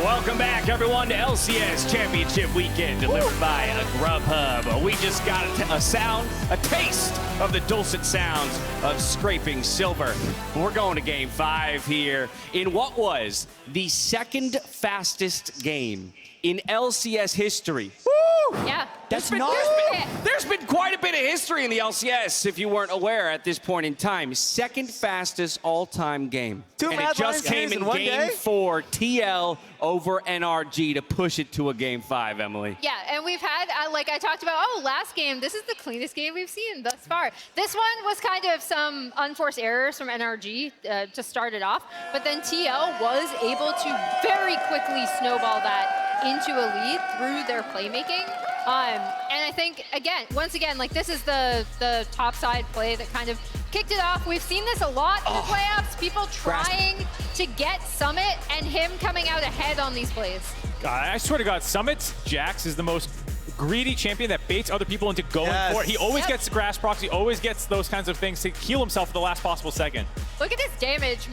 Welcome back, everyone, to LCS Championship Weekend, delivered by Grubhub. We just got a taste of the dulcet sounds of scraping silver. We're going to Game 5 here in what was the second fastest game in LCS history. Woo! Yeah. There's been quite a bit of history in the LCS, if you weren't aware at this point in time. Second fastest all-time game. And it just came in Game 4, TL over NRG to push it to a Game 5, Emily. Yeah, and we've had, like I talked about, last game, this is the cleanest game we've seen thus far. This one was kind of some unforced errors from NRG to start it off, but then TL was able to very quickly snowball that into a lead through their playmaking. And I think, once again, like this is the top side play that kind of kicked it off. We've seen this a lot in the playoffs, people trying to get Summit and him coming out ahead on these plays. God, I swear to God, Summit Jax is the most greedy champion that baits other people into going for it. He always gets grass proxy, always gets those kinds of things to heal himself at the last possible second. Look at this damage.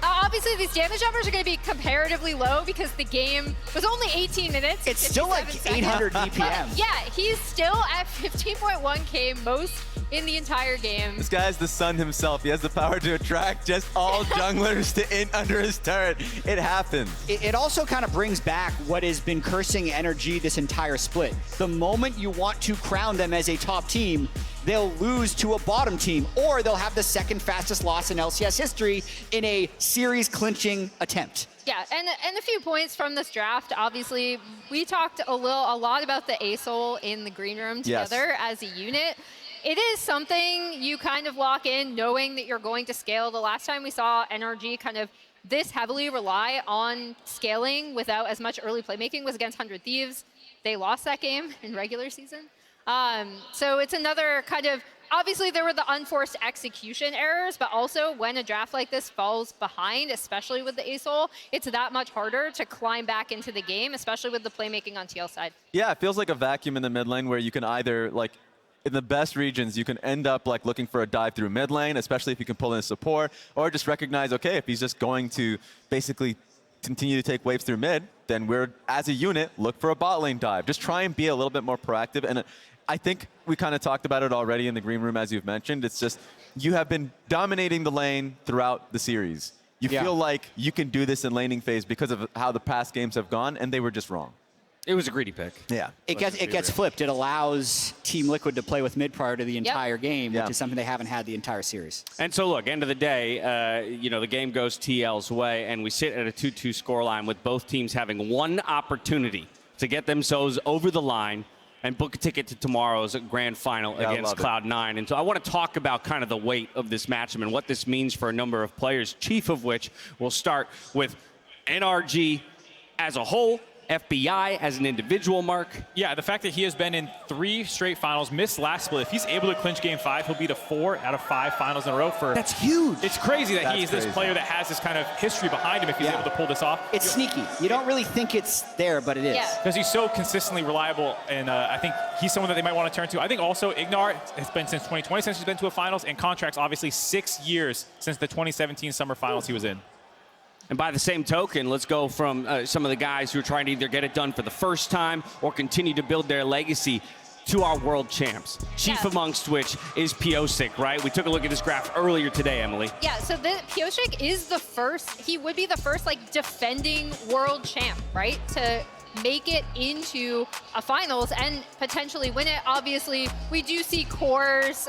Obviously, these damage numbers are going to be comparatively low because the game was only 18 minutes. It's still like 800 BPM. Yeah, he's still at 15.1K, most in the entire game. This guy's the sun himself. He has the power to attract just all junglers to in under his turret. It happens. It also kind of brings back what has been cursing NRG this entire split. The moment you want to crown them as a top team, they'll lose to a bottom team, or they'll have the second fastest loss in LCS history in a series clinching attempt. Yeah, and a few points from this draft. Obviously, we talked a lot about the Azael in the green room together as a unit. It is something you kind of lock in knowing that you're going to scale. The last time we saw NRG kind of this heavily rely on scaling without as much early playmaking was against 100 Thieves. They lost that game in regular season. So it's another kind of, obviously there were the unforced execution errors, but also when a draft like this falls behind, especially with the Azael, it's that much harder to climb back into the game, especially with the playmaking on TL side. Yeah, it feels like a vacuum in the mid lane where you can either, like, in the best regions, you can end up like looking for a dive through mid lane, especially if you can pull in support, or just recognize, okay, if he's just going to basically continue to take waves through mid, then we're, as a unit, look for a bot lane dive. Just try and be a little bit more proactive. And I think we kind of talked about it already in the green room, as you've mentioned. It's just, you have been dominating the lane throughout the series. You feel like you can do this in laning phase because of how the past games have gone, and they were just wrong. It was a greedy pick. Yeah. It gets flipped. It allows Team Liquid to play with mid prior to the entire game, which is something they haven't had the entire series. And so, look, end of the day, you know, the game goes TL's way, and we sit at a 2-2 scoreline with both teams having one opportunity to get themselves over the line and book a ticket to tomorrow's grand final against Cloud9. And so I want to talk about kind of the weight of this matchup and what this means for a number of players, chief of which will start with NRG as a whole, FBI as an individual, Mark. Yeah, the fact that he has been in 3 straight finals, missed last split. If he's able to clinch Game 5, he'll be to 4 out of 5 finals in a row for... That's huge. It's crazy that he's this player that has this kind of history behind him if he's able to pull this off. It's sneaky. You don't really think it's there, but it is. Because he's so consistently reliable, and I think he's someone that they might want to turn to. I think also IgNar has been since 2020 since he's been to a finals, and Contractz obviously 6 years since the 2017 summer finals he was in. And by the same token, let's go from some of the guys who are trying to either get it done for the first time or continue to build their legacy to our world champs. Chief amongst which is Pyosik, right? We took a look at this graph earlier today, Emily. Yeah, so Pyosik is the first, he would be the first like defending world champ, right? To make it into a finals and potentially win it. Obviously, we do see Core's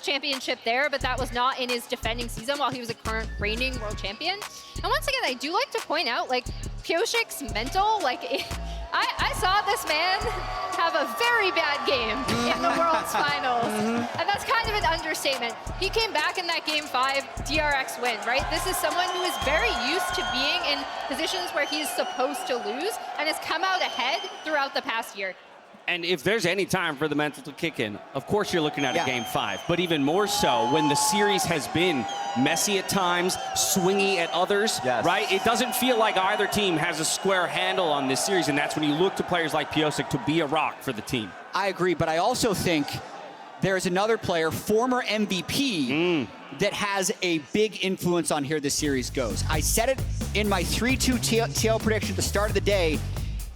championship there, but that was not in his defending season while he was a current reigning world champion. And once again, I do like to point out, like, Pyosik's mental, like, I saw this man have a very bad game in the World's Finals. And that's kind of an understatement. He came back in that Game 5 DRX win, right? This is someone who is very used to being in positions where he's supposed to lose and has come out ahead throughout the past year. And if there's any time for the mental to kick in, of course you're looking at a Game 5. But even more so when the series has been messy at times, swingy at others, right? It doesn't feel like either team has a square handle on this series, and that's when you look to players like Pyosik to be a rock for the team. I agree, but I also think there's another player, former MVP, that has a big influence on here this series goes. I said it in my 3-2 TL prediction at the start of the day.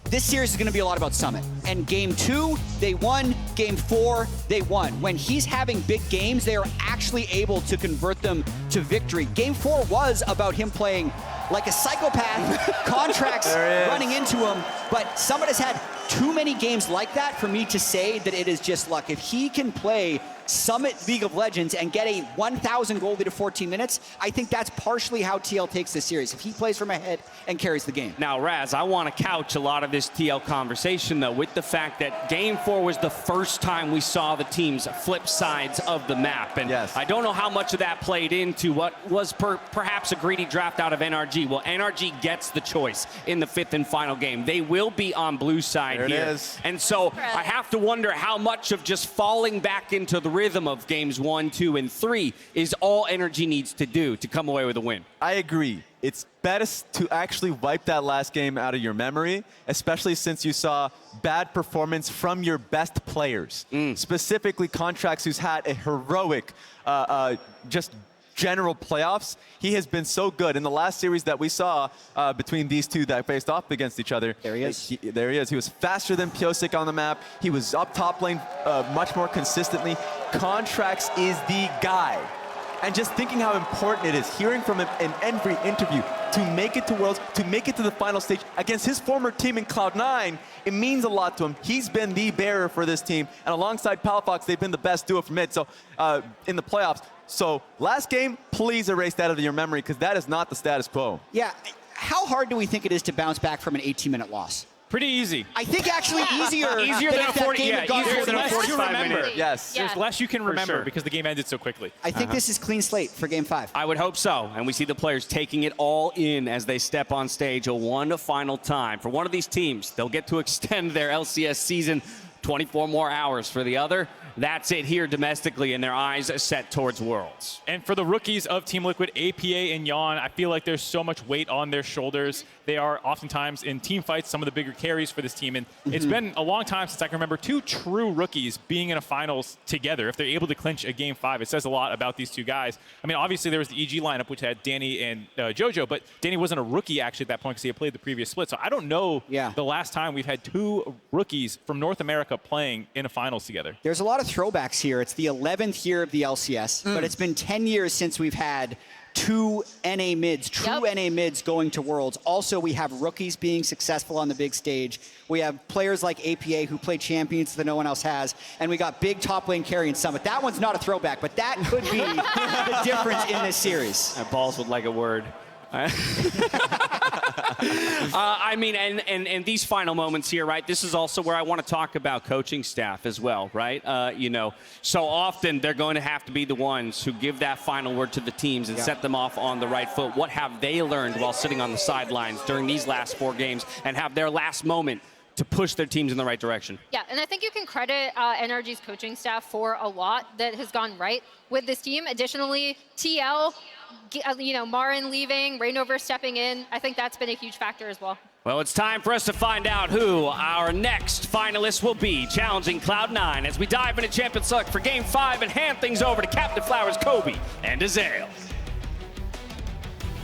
This series is going to be a lot about Summit. And game 2, they won. Game 4, they won. When he's having big games, they are actually able to convert them to victory. Game 4 was about him playing like a psychopath, Contractz running into him. But Summit has had too many games like that for me to say that it is just luck. If he can play Summit League of Legends and get a 1,000 goal lead of 14 minutes, I think that's partially how TL takes this series, if he plays from ahead and carries the game. Now, Raz, I want to couch a lot of this TL conversation, though, with the fact that Game 4 was the first time we saw the teams flip sides of the map. And I don't know how much of that played into what was perhaps a greedy draft out of NRG. Well, NRG gets the choice in the 5th and final game. They will be on blue side there here. It is. And so I have to wonder how much of just falling back into the rhythm of games 1, 2, and 3 is all NRG needs to do to come away with a win. I agree. It's best to actually wipe that last game out of your memory, especially since you saw bad performance from your best players. Specifically Contractz, who's had a heroic just general playoffs. He has been so good. In the last series that we saw between these two that faced off against each other. There he is. There he is. He was faster than Pyosik on the map. He was up top lane much more consistently. Contractz is the guy. And just thinking how important it is, hearing from him in every interview, to make it to Worlds, to make it to the final stage against his former team in Cloud9, it means a lot to him. He's been the bearer for this team. And alongside Palafox, they've been the best duo for mid. So in the playoffs. So last game, please erase that out of your memory, because that is not the status quo. Yeah, how hard do we think it is to bounce back from an 18-minute loss? Pretty easy. I think actually easier than if that 40, game had gone easier for than a the 45-minute. Yes. There's less you can remember sure. because the game ended so quickly. I think this is clean slate for game 5. I would hope so. And we see the players taking it all in as they step on stage one final time. For one of these teams, they'll get to extend their LCS season 24 more hours. For the other, that's it here domestically, and their eyes are set towards Worlds. And for the rookies of Team Liquid, APA and Yeon, I feel like there's so much weight on their shoulders. They are oftentimes in team fights some of the bigger carries for this team. And it's been a long time since I can remember 2 true rookies being in a finals together. If they're able to clinch a game 5, it says a lot about these two guys. I mean, obviously there was the EG lineup, which had Danny and JoJo, but Danny wasn't a rookie actually at that point because he had played the previous split. So I don't know the last time we've had 2 rookies from North America playing in a finals together. There's a lot of throwbacks here. It's the 11th year of the LCS, but it's been 10 years since we've had 2 NA mids, true NA mids going to Worlds. Also, we have rookies being successful on the big stage. We have players like APA who play champions that no one else has. And we got big top lane carry in Summit. That one's not a throwback, but that could be the difference in this series. Balls would like a word. I mean, and these final moments here, right? This is also where I want to talk about coaching staff as well, right? You know, so often they're going to have to be the ones who give that final word to the teams and set them off on the right foot. What have they learned while sitting on the sidelines during these last 4 games and have their last moment to push their teams in the right direction? Yeah, and I think you can credit NRG's coaching staff for a lot that has gone right with this team. Additionally, TL, you know, Marin leaving, Rainover stepping in, I think that's been a huge factor as well. Well, it's time for us to find out who our next finalists will be challenging Cloud9 as we dive into Champion Select for Game 5 and hand things over to Captainflowers, Kobe, and Azael.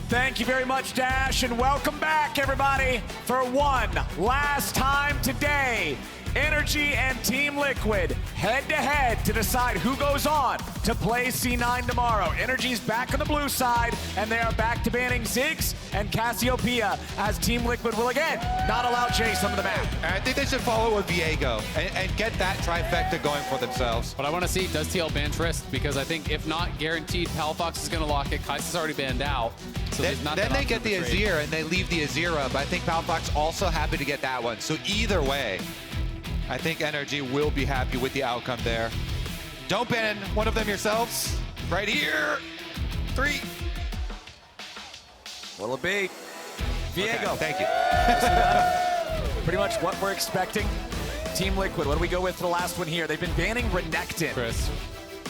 Thank you very much, Dash, and welcome back, everybody, for one last time today. NRG and Team Liquid head-to-head to decide who goes on to play C9 tomorrow. NRG's back on the blue side, and they are back to banning Ziggs and Cassiopeia, as Team Liquid will again not allow Jace on the map. I think they should follow with Viego and get that trifecta going for themselves. But I want to see, does TL ban Trist? Because I think if not guaranteed, Palafox is going to lock it. Kai'Sa's already banned out. So Then they get the Azir and they leave the Azir up. I think Palafox also happy to get that one. So either way, I think NRG will be happy with the outcome there. Don't ban one of them yourselves. Right here. 3. What'll it be? Viego. Okay, thank you. Pretty much what we're expecting. Team Liquid, what do we go with for the last one here? They've been banning Renekton. Chris.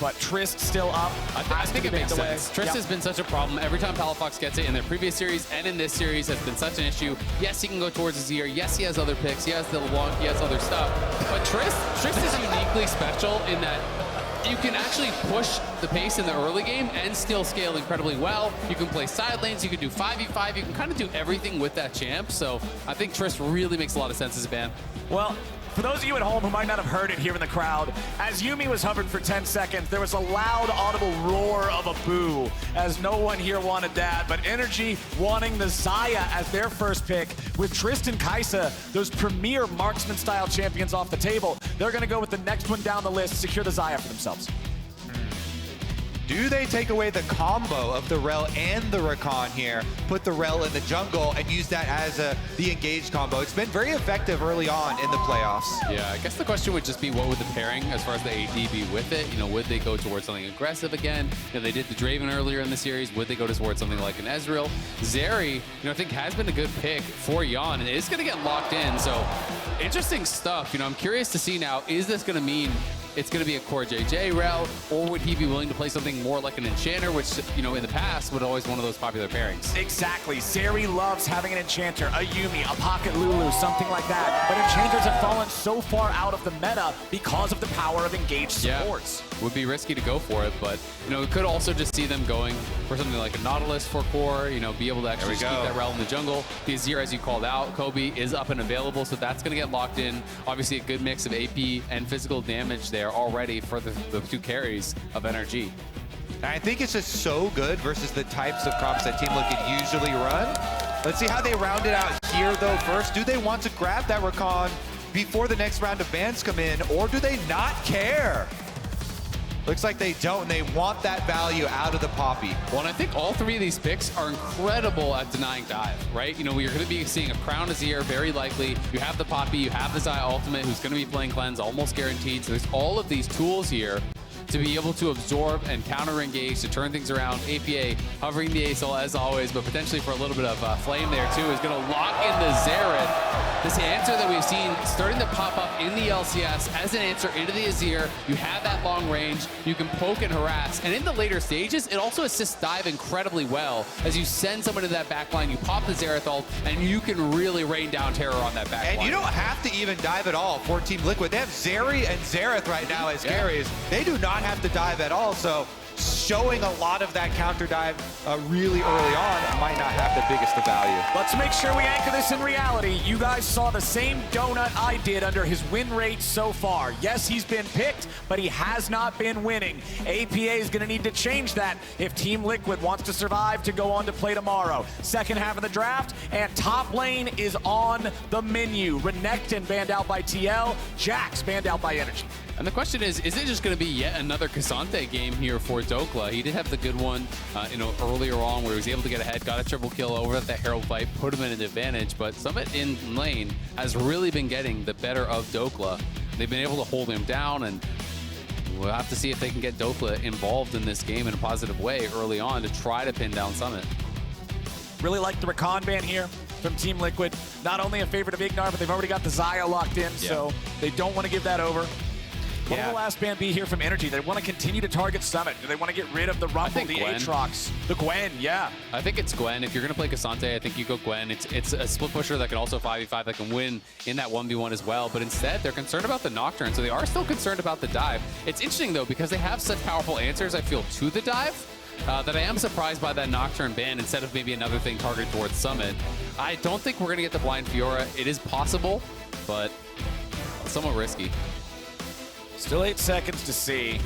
But Trist still up. I think it makes away. sense. Trist has been such a problem. Every time Palafox gets it in their previous series and in this series has been such an issue. Yes, he can go towards Azir. Yes, he has other picks. He has the LeBlanc. He has other stuff. But Trist is uniquely special in that you can actually push the pace in the early game and still scale incredibly well. You can play side lanes, you can do 5v5, you can kind of do everything with that champ. So I think Triss really makes a lot of sense as a ban. Well, for those of you at home who might not have heard it here in the crowd, as Yuumi was hovered for 10 seconds, there was a loud audible roar of a boo, as no one here wanted that. But NRG wanting the Xayah as their first pick, with Tristan Kai'Sa, those premier marksman-style champions off the table, they're going to go with the next one down the list, secure the Xayah for themselves. Do they take away the combo of the Rell and the Rakan here, put the Rell in the jungle, and use that as the engaged combo? It's been very effective early on in the playoffs. Yeah, I guess the question would just be what would the pairing as far as the AD be with it? You know, would they go towards something aggressive again? You know, they did the Draven earlier in the series. Would they go towards something like an Ezreal? Zeri, you know, I think has been a good pick for Yeon, and it's going to get locked in. So interesting stuff. You know, I'm curious to see now, is this going to mean it's going to be a CoreJJ Rell, or would he be willing to play something more like an Enchanter, which, you know, in the past would always one of those popular pairings? Exactly. Zeri loves having an Enchanter, a Yuumi, a Pocket Lulu, something like that. But Enchanters have fallen so far out of the meta because of the power of engaged supports. Yeah, would be risky to go for it, but, you know, we could also just see them going for something like a Nautilus for core, you know, be able to actually keep that Rell in the jungle. The Azir, as you called out, Kobe is up and available, so that's going to get locked in. Obviously, a good mix of AP and physical damage there already for the two carries of NRG. I think it's just so good versus the types of comps that Team Liquid usually run. Let's see how they round it out here, though, first. Do they want to grab that Rakan before the next round of bans come in, or do they not care? Looks like they don't, and they want that value out of the Poppy. Well, and I think all three of these picks are incredible at denying dive, right? You know, you're going to be seeing a Crown Azir, very likely. You have the Poppy, you have the Xayah ultimate, who's going to be playing cleanse, almost guaranteed. So there's all of these tools here to be able to absorb and counter-engage, to turn things around. APA hovering the Azael as always, but potentially for a little bit of flame there too, is going to lock in the Xerath. This answer that we've seen starting to pop up in the LCS as an answer into the Azir. You have that long range, you can poke and harass, and in the later stages, it also assists dive incredibly well. As you send someone to that backline, you pop the Xerath ult, and you can really rain down terror on that backline. And you don't have to even dive at all for Team Liquid. They have Zeri and Xerath right now as carries. They do not have to dive at all, so showing a lot of that counter dive really early on might not have the biggest of value. Let's make sure we anchor this in reality. You guys saw the same donut I did under his win rate so far. Yes, he's been picked, but he has not been winning. APA is going to need to change that if Team Liquid wants to survive to go on to play tomorrow. Second half of the draft, and top lane is on the menu. Renekton banned out by TL, Jax banned out by NRG. And the question is it just going to be yet another Cassante game here for Dhokla? He did have the good one, you know, earlier on where he was able to get ahead, got a triple kill over at the Herald fight, put him in an advantage. But Summit in lane has really been getting the better of Dhokla. They've been able to hold him down, and we'll have to see if they can get Dhokla involved in this game in a positive way early on to try to pin down Summit. Really like the Rakan ban here from Team Liquid. Not only a favorite of IgNar, but they've already got the Xayah locked in, so they don't want to give that over. What will the last ban be here from NRG? They want to continue to target Summit. Do they want to get rid of the Rumble, the Aatrox, the Gwen? Yeah. I think it's Gwen. If you're going to play Cassante, I think you go Gwen. It's a split pusher that can also 5v5, that can win in that 1v1 as well. But instead, they're concerned about the Nocturne, so they are still concerned about the dive. It's interesting, though, because they have such powerful answers, I feel, to the dive, that I am surprised by that Nocturne ban instead of maybe another thing targeted towards Summit. I don't think we're going to get the Blind Fiora. It is possible, but somewhat risky. Still 8 seconds to see.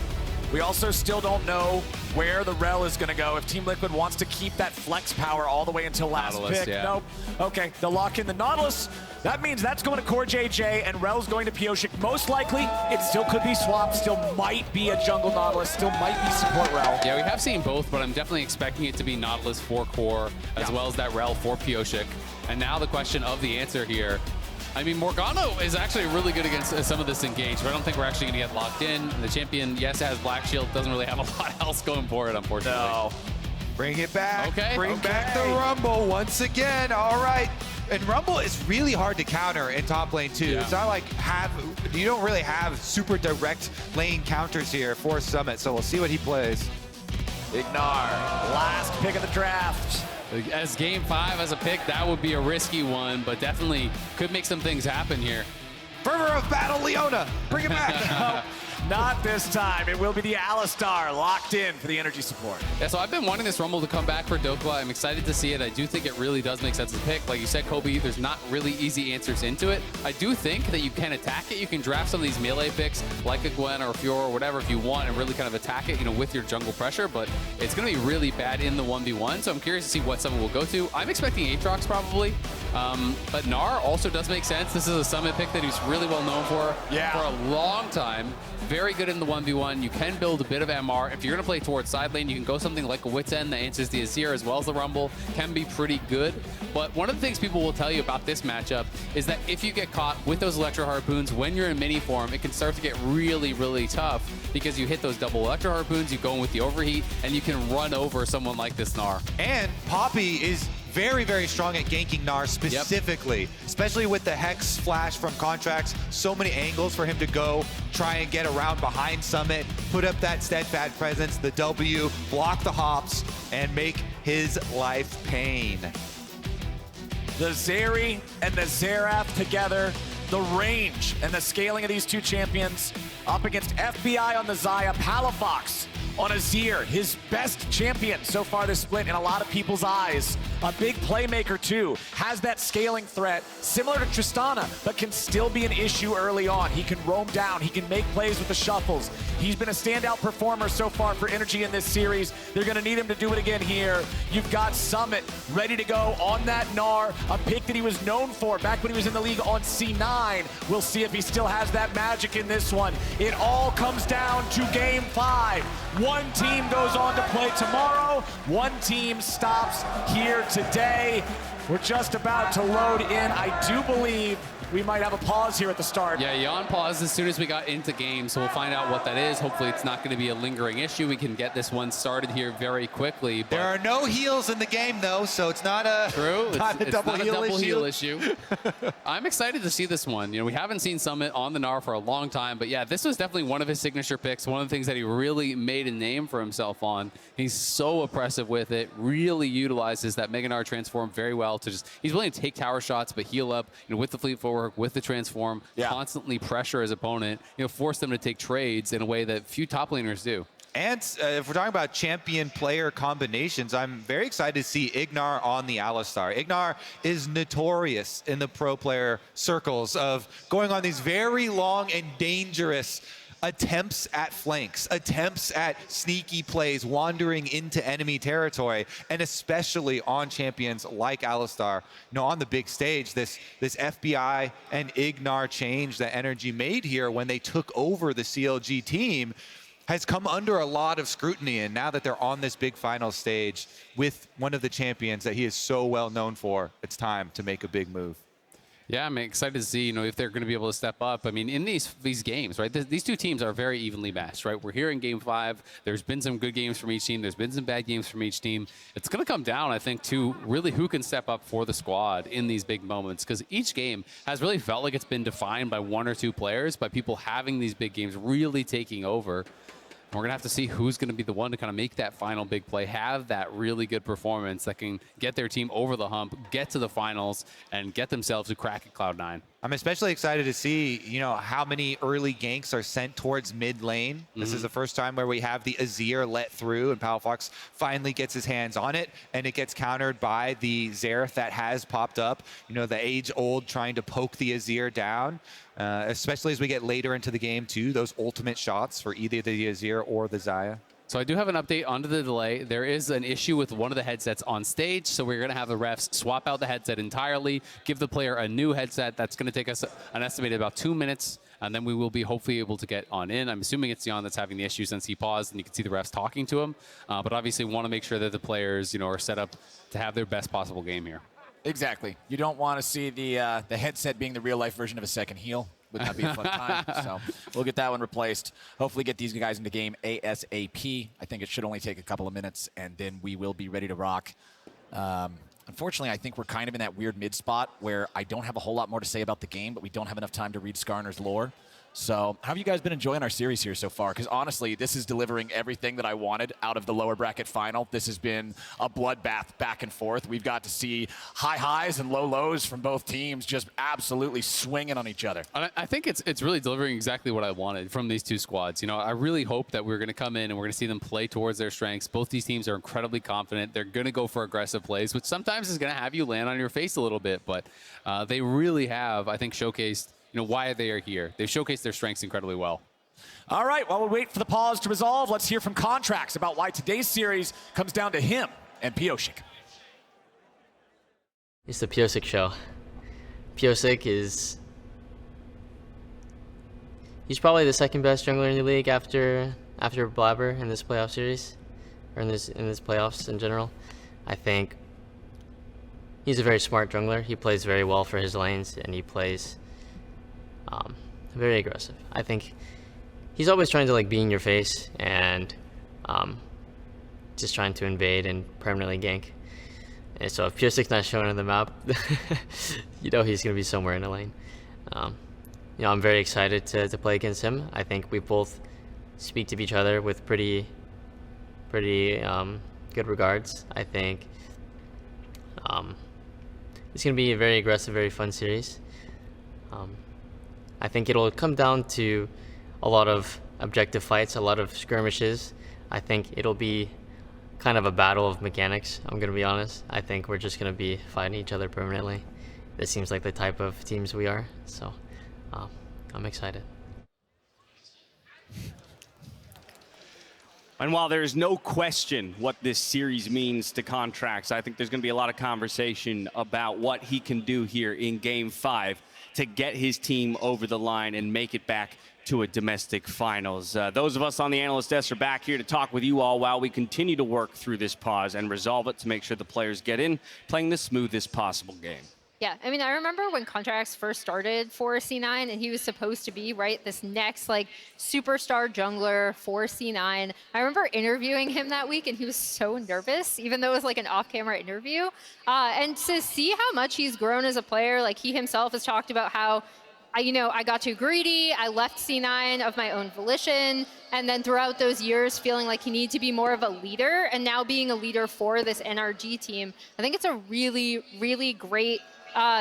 We also still don't know where the Rell is going to go. If Team Liquid wants to keep that flex power all the way until last Nautilus, pick. yeah. Nope. Okay, they'll lock in the Nautilus. That means that's going to CoreJJ, and Rell's going to Pyosik. Most likely, it still could be swapped, still might be a jungle Nautilus, still might be support Rell. Yeah, we have seen both, but I'm definitely expecting it to be Nautilus for Core, as well as that Rell for Pyosik. And now the question of the answer here. I mean, Morgano is actually really good against some of this engage, but I don't think we're actually going to get locked in. The champion, yes, has Black Shield, doesn't really have a lot else going for it, unfortunately. No. Bring it back. Okay. Bring back the Rumble once again. All right. And Rumble is really hard to counter in top lane, too. Yeah. It's not like you don't really have super direct lane counters here for Summit, so we'll see what he plays. IgNar, last pick of the draft. As game 5 as a pick, that would be a risky one, but definitely could make some things happen here. Fervor of battle, Leona. Bring it back. Not this time. It will be the Alistar locked in for the energy support. Yeah, so I've been wanting this Rumble to come back for Dhokla. I'm excited to see it. I do think it really does make sense to pick. Like you said, Kobe, there's not really easy answers into it. I do think that you can attack it. You can draft some of these melee picks like a Gwen or a Fiora or whatever if you want and really kind of attack it, with your jungle pressure, but it's going to be really bad in the 1v1, so I'm curious to see what someone will go to. I'm expecting Aatrox probably, but Gnar also does make sense. This is a summit pick that he's really well known for a long time. Very good in the 1v1. You can build a bit of MR. If you're going to play towards side lane, you can go something like a Wit's End that answers the Azir as well as the Rumble. Can be pretty good. But one of the things people will tell you about this matchup is that if you get caught with those Electro Harpoons, when you're in mini form, it can start to get really, really tough because you hit those double Electro Harpoons, you go in with the overheat, and you can run over someone like this Gnar. And Poppy is very, very strong at ganking Gnar specifically, especially with the Hex flash from Contractz. So many angles for him to go, try and get around behind Summit, put up that steadfast presence, the W, block the hops, and make his life pain. The Zeri and the Xerath together, the range and the scaling of these two champions up against FBI on the Xayah, Palafox on Azir, his best champion so far this split in a lot of people's eyes. A big playmaker too, has that scaling threat, similar to Tristana, but can still be an issue early on. He can roam down, he can make plays with the shuffles. He's been a standout performer so far for NRG in this series. They're gonna need him to do it again here. You've got Summit ready to go on that Gnar, a pick that he was known for back when he was in the league on C9. We'll see if he still has that magic in this one. It all comes down to game 5. One team goes on to play tomorrow. One team stops here today. We're just about to load in. I do believe we might have a pause here at the start. Yeah, Yeon paused as soon as we got into game, so we'll find out what that is. Hopefully it's not going to be a lingering issue. We can get this one started here very quickly. There are no heals in the game, though, so it's not a, double heal issue. I'm excited to see this one. We haven't seen Summit on the Gnar for a long time, but yeah, this was definitely one of his signature picks, one of the things that he really made a name for himself on. He's so oppressive with it, really utilizes that Mega Gnar transform very well to just, he's willing to take tower shots, but heal up, with the fleet forward, with the transform, constantly pressure his opponent, force them to take trades in a way that few top laners do. And if we're talking about champion player combinations, I'm very excited to see IgNar on the Alistar. IgNar is notorious in the pro player circles of going on these very long and dangerous attempts at flanks, attempts at sneaky plays, wandering into enemy territory, and especially on champions like Alistar. On the big stage, this FBI and IgNar change that NRG made here when they took over the CLG team has come under a lot of scrutiny, and now that they're on this big final stage with one of the champions that he is so well known for, it's time to make a big move. Yeah, I'm excited to see, if they're going to be able to step up. I mean, in these games, right, these two teams are very evenly matched, right? We're here in Game 5. There's been some good games from each team. There's been some bad games from each team. It's going to come down, I think, to really who can step up for the squad in these big moments, because each game has really felt like it's been defined by one or two players, by people having these big games, really taking over. We're going to have to see who's going to be the one to kind of make that final big play, have that really good performance that can get their team over the hump, get to the finals, and get themselves a crack at Cloud9. I'm especially excited to see, how many early ganks are sent towards mid lane. This is the first time where we have the Azir let through, and Palafox finally gets his hands on it, and it gets countered by the Xerath that has popped up. The age-old trying to poke the Azir down, especially as we get later into the game, too. Those ultimate shots for either the Azir or the Xayah. So I do have an update onto the delay. There is an issue with one of the headsets on stage, so we're going to have the refs swap out the headset entirely, give the player a new headset. That's going to take us an estimated about 2 minutes, and then we will be hopefully able to get on in. I'm assuming it's Yeon that's having the issue since he paused, and you can see the refs talking to him. But obviously we want to make sure that the players, are set up to have their best possible game here. Exactly. You don't want to see the headset being the real-life version of a second heel. Wouldn't that be a fun time? So we'll get that one replaced. Hopefully get these guys into game ASAP. I think it should only take a couple of minutes, and then we will be ready to rock. Unfortunately, I think we're kind of in that weird mid spot where I don't have a whole lot more to say about the game, but we don't have enough time to read Skarner's lore. So how have you guys been enjoying our series here so far? Because honestly, this is delivering everything that I wanted out of the lower bracket final. This has been a bloodbath back and forth. We've got to see high highs and low lows from both teams just absolutely swinging on each other. And I think it's really delivering exactly what I wanted from these two squads. You know, I really hope that we're going to come in and we're going to see them play towards their strengths. Both these teams are incredibly confident. They're going to go for aggressive plays, which sometimes is going to have you land on your face a little bit. But they really have, I think, showcased why they are here. They've showcased their strengths incredibly well. All right, while we wait for the pause to resolve, let's hear from Contractz about why today's series comes down to him and Pyosik. It's the Pyosik show. Pyosik is... he's probably the second best jungler in the league after Blabber in this playoff series, or in this playoffs in general. I think he's a very smart jungler. He plays very well for his lanes, and he plays very aggressive. I think he's always trying to like be in your face and just trying to invade and permanently gank. And so if Pyosik's not showing on the map, he's gonna be somewhere in the lane. I'm very excited to play against him. I think we both speak to each other with pretty good regards. I think it's gonna be a very aggressive, very fun series. I think it'll come down to a lot of objective fights, a lot of skirmishes. I think it'll be kind of a battle of mechanics, I'm going to be honest. I think we're just going to be fighting each other permanently. This seems like the type of teams we are, so I'm excited. And while there is no question what this series means to Contractz, I think there's going to be a lot of conversation about what he can do here in Game 5 to get his team over the line and make it back to a domestic finals. Those of us on the analyst desk are back here to talk with you all while we continue to work through this pause and resolve it to make sure the players get in, playing the smoothest possible game. Yeah, I mean, I remember when Contractz first started for C9 and he was supposed to be, right, this next, like, superstar jungler for C9. I remember interviewing him that week and he was so nervous, even though it was like an off-camera interview. And to see how much he's grown as a player, like he himself has talked about how, I got too greedy, I left C9 of my own volition, and then throughout those years feeling like he needed to be more of a leader, and now being a leader for this NRG team. I think it's a really, really great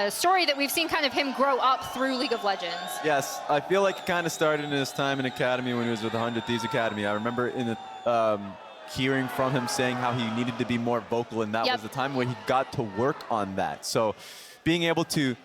story that we've seen kind of him grow up through League of Legends. Yes, I feel like it kind of started in his time in Academy when he was with the 100 Thieves Academy. I remember in the hearing from him saying how he needed to be more vocal, and that was the time when he got to work on that. So being able to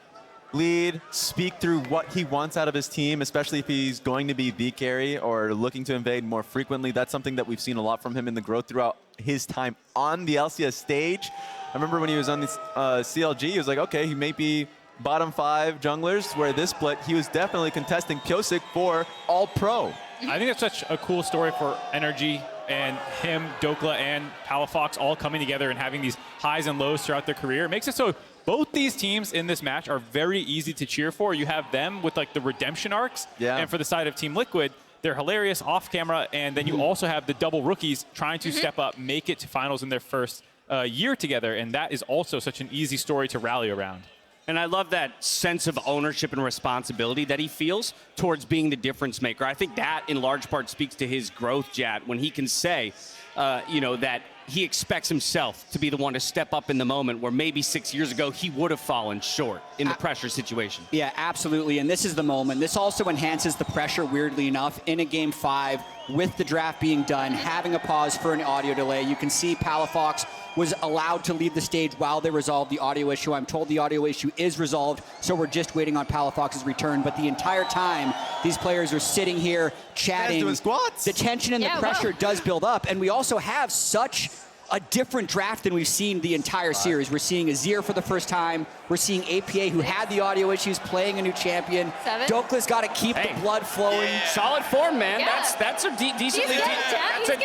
lead, speak through what he wants out of his team, especially if he's going to be the carry or looking to invade more frequently, that's something that we've seen a lot from him in the growth throughout his time on the LCS stage. I remember when he was on the CLG, he was like, okay, he may be bottom 5 junglers, where this split, he was definitely contesting Pyosik for All-Pro. I think that's such a cool story for NRG and him, Dhokla, and Palafox all coming together and having these highs and lows throughout their career. It makes it so both these teams in this match are very easy to cheer for. You have them with like the redemption arcs, and for the side of Team Liquid, they're hilarious off camera, and then you also have the double rookies trying to step up, make it to finals in their first year together, and that is also such an easy story to rally around. And I love that sense of ownership and responsibility that he feels towards being the difference maker. I think that in large part speaks to his growth, Jat, when he can say, that he expects himself to be the one to step up in the moment where maybe 6 years ago he would have fallen short in the pressure situation. Yeah, absolutely. And this is the moment. This also enhances the pressure, weirdly enough, in a Game 5 with the draft being done, having a pause for an audio delay. You can see Palafox was allowed to leave the stage while they resolved the audio issue. I'm told the audio issue is resolved, so we're just waiting on Palafox's return. But the entire time, these players are sitting here chatting. Doing squats. The tension and the pressure does build up. And we also have such a different draft than we've seen the entire series. We're seeing Azir for the first time. We're seeing APA, who had the audio issues, playing a new champion. Dhokla's got to keep the blood flowing. Solid form, man. That's a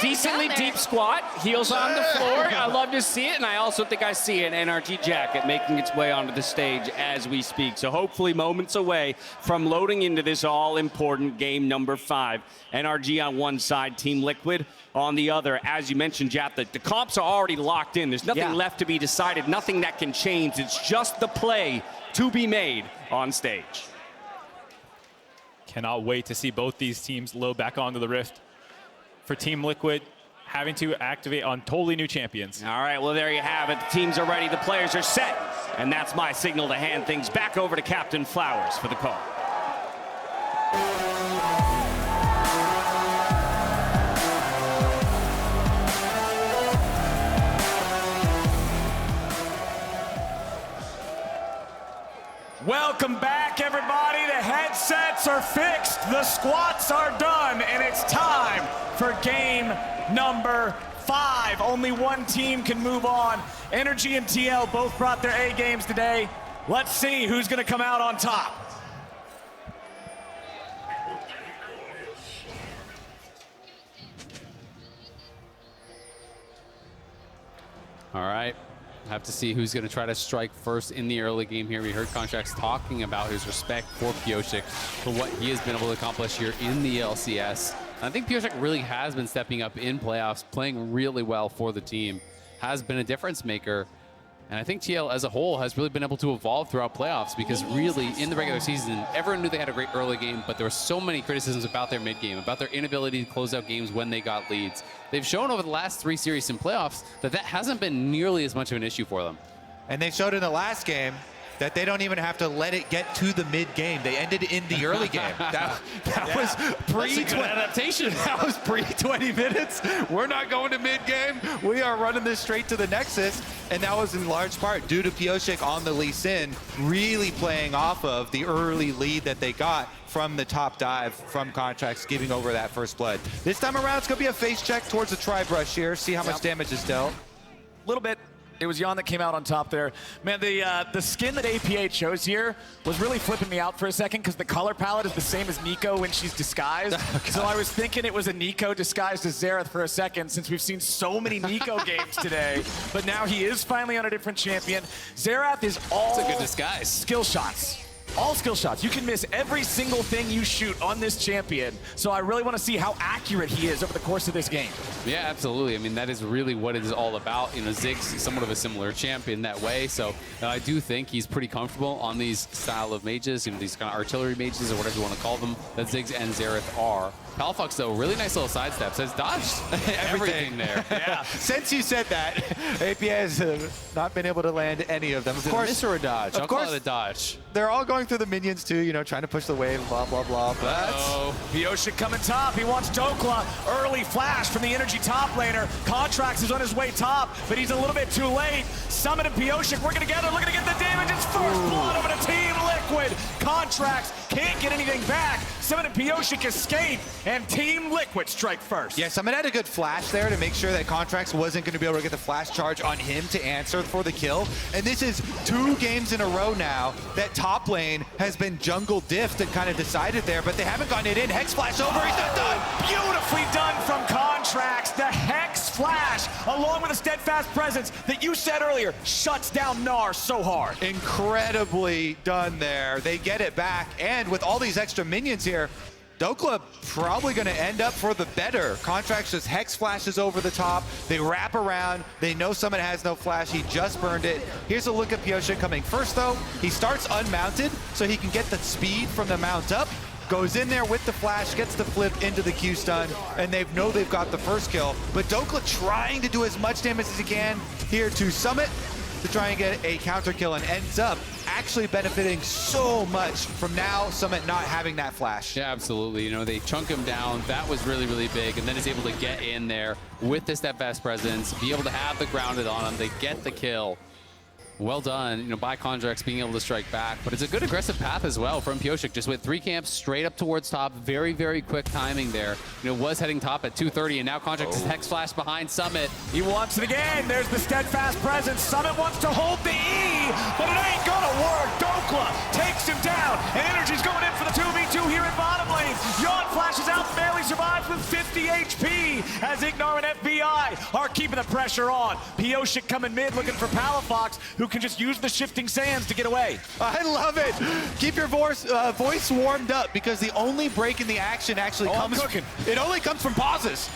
decently deep squat. Heels on the floor. I love to see it, and I also think I see an NRG jacket making its way onto the stage as we speak. So hopefully moments away from loading into this all-important game number 5. NRG on one side, Team Liquid on the other. As you mentioned, Jat, the comps are already locked in. There's nothing left to be decided, nothing that can change. It's just the play to be made on stage. Cannot wait to see both these teams load back onto the Rift. For Team Liquid, having to activate on totally new champions. All right, well, there you have it. The teams are ready, the players are set. And that's my signal to hand things back over to Captainflowers for the call. Welcome back, everybody. The headsets are fixed, the squats are done, and it's time for game number 5. Only one team can move on. NRG and TL both brought their A games today. Let's see who's going to come out on top. All right. Have to see who's going to try to strike first in the early game here. We heard Contractz talking about his respect for Pyosik, for what he has been able to accomplish here in the LCS. I think Pyosik really has been stepping up in playoffs, playing really well for the team, has been a difference maker. And I think TL as a whole has really been able to evolve throughout playoffs, because really in the regular season, everyone knew they had a great early game, but there were so many criticisms about their mid game, about their inability to close out games when they got leads. They've shown over the last 3 series in playoffs that that hasn't been nearly as much of an issue for them. And they showed in the last game that they don't even have to let it get to the mid game. They ended in the early game. That was pre-20 adaptation. That was pre-20 minutes. We're not going to mid game. We are running this straight to the Nexus. And that was in large part due to Pyosik on the Lee Sin really playing off of the early lead that they got from the top dive from Contractz, giving over that first blood. This time around, it's going to be a face check towards the Tri-Brush here, see how much damage is dealt. A little bit. It was Yeon that came out on top there. Man, the skin that APA chose here was really flipping me out for a second, because the color palette is the same as Nico when she's disguised. So I was thinking it was a Nico disguised as Xerath for a second, since we've seen so many Nico games today. But now he is finally on a different champion. Xerath is all It's a good disguise. Skill shots. All skill shots. You can miss every single thing you shoot on this champion. So I really want to see how accurate he is over the course of this game. Yeah, absolutely. I mean, that is really what it is all about. You know, Ziggs is somewhat of a similar champion that way. So I do think he's pretty comfortable on these style of mages, you know, these kind of artillery mages or whatever you want to call them, that Ziggs and Xerath are. Palafox, though, really nice little sidestep. Says dodged everything there. Yeah. Since you said that, APA has not been able to land any of them. Of course, a miss or a dodge? I'll call it a dodge. They're all going through the minions too, you know, trying to push the wave, blah, blah, blah. But Pyosik coming top. He wants Dhokla. Early flash from the NRG top laner. Contractz is on his way top, but he's a little bit too late. Summit and Pyosik working together, looking to get the damage. It's first blood over to Team Liquid. Contractz can't get anything back. Summit and Pyosik escape, and Team Liquid strike first. yeah, Summit had a good flash there to make sure that Contractz wasn't going to be able to get the flash charge on him to answer for the kill. And this is 2 games in a row now that top lane has been jungle diffed and kind of decided there, but they haven't gotten it in. Hex flash over, he's not done. Beautifully done from Contractz. The Hex flash, along with a steadfast presence that you said earlier, shuts down Gnar so hard. Incredibly done there. They get it back, and with all these extra minions here, Dhokla probably going to end up for the better. Contractz just Hex flashes over the top. They wrap around. They know Summit has no flash. He just burned it. Here's a look at Pyosik coming first, though. He starts unmounted, so he can get the speed from the mount up. Goes in there with the flash, gets the flip into the Q stun, and they know they've got the first kill. But Dhokla trying to do as much damage as he can here to Summit to try and get a counter kill, and ends up actually benefiting so much from now Summit not having that flash. Yeah, absolutely. You know, they chunk him down. That was really, really big. And then is able to get in there with the steadfast presence, be able to have the grounded on him. They get the kill. Well done, you know, by Contractz being able to strike back. But it's a good aggressive path as well from Pyosik. Just went 3 camps straight up towards top. Very, very quick timing there. You know, was heading top at 2:30, and now Contractz is Hex flash behind Summit. He wants it again. There's the steadfast presence. Summit wants to hold the E, but it ain't gonna work. Dhokla takes him down, and NRG's going in for the 2v2 here in bottom lane. Yeon flashes out barely survives with 50 HP as IgNar and FBI are keeping the pressure on. Pyosik coming mid looking for Palafox, who can just use the shifting sands to get away. I love it. Keep your voice warmed up, because the only break in the action actually comes. It only comes from pauses.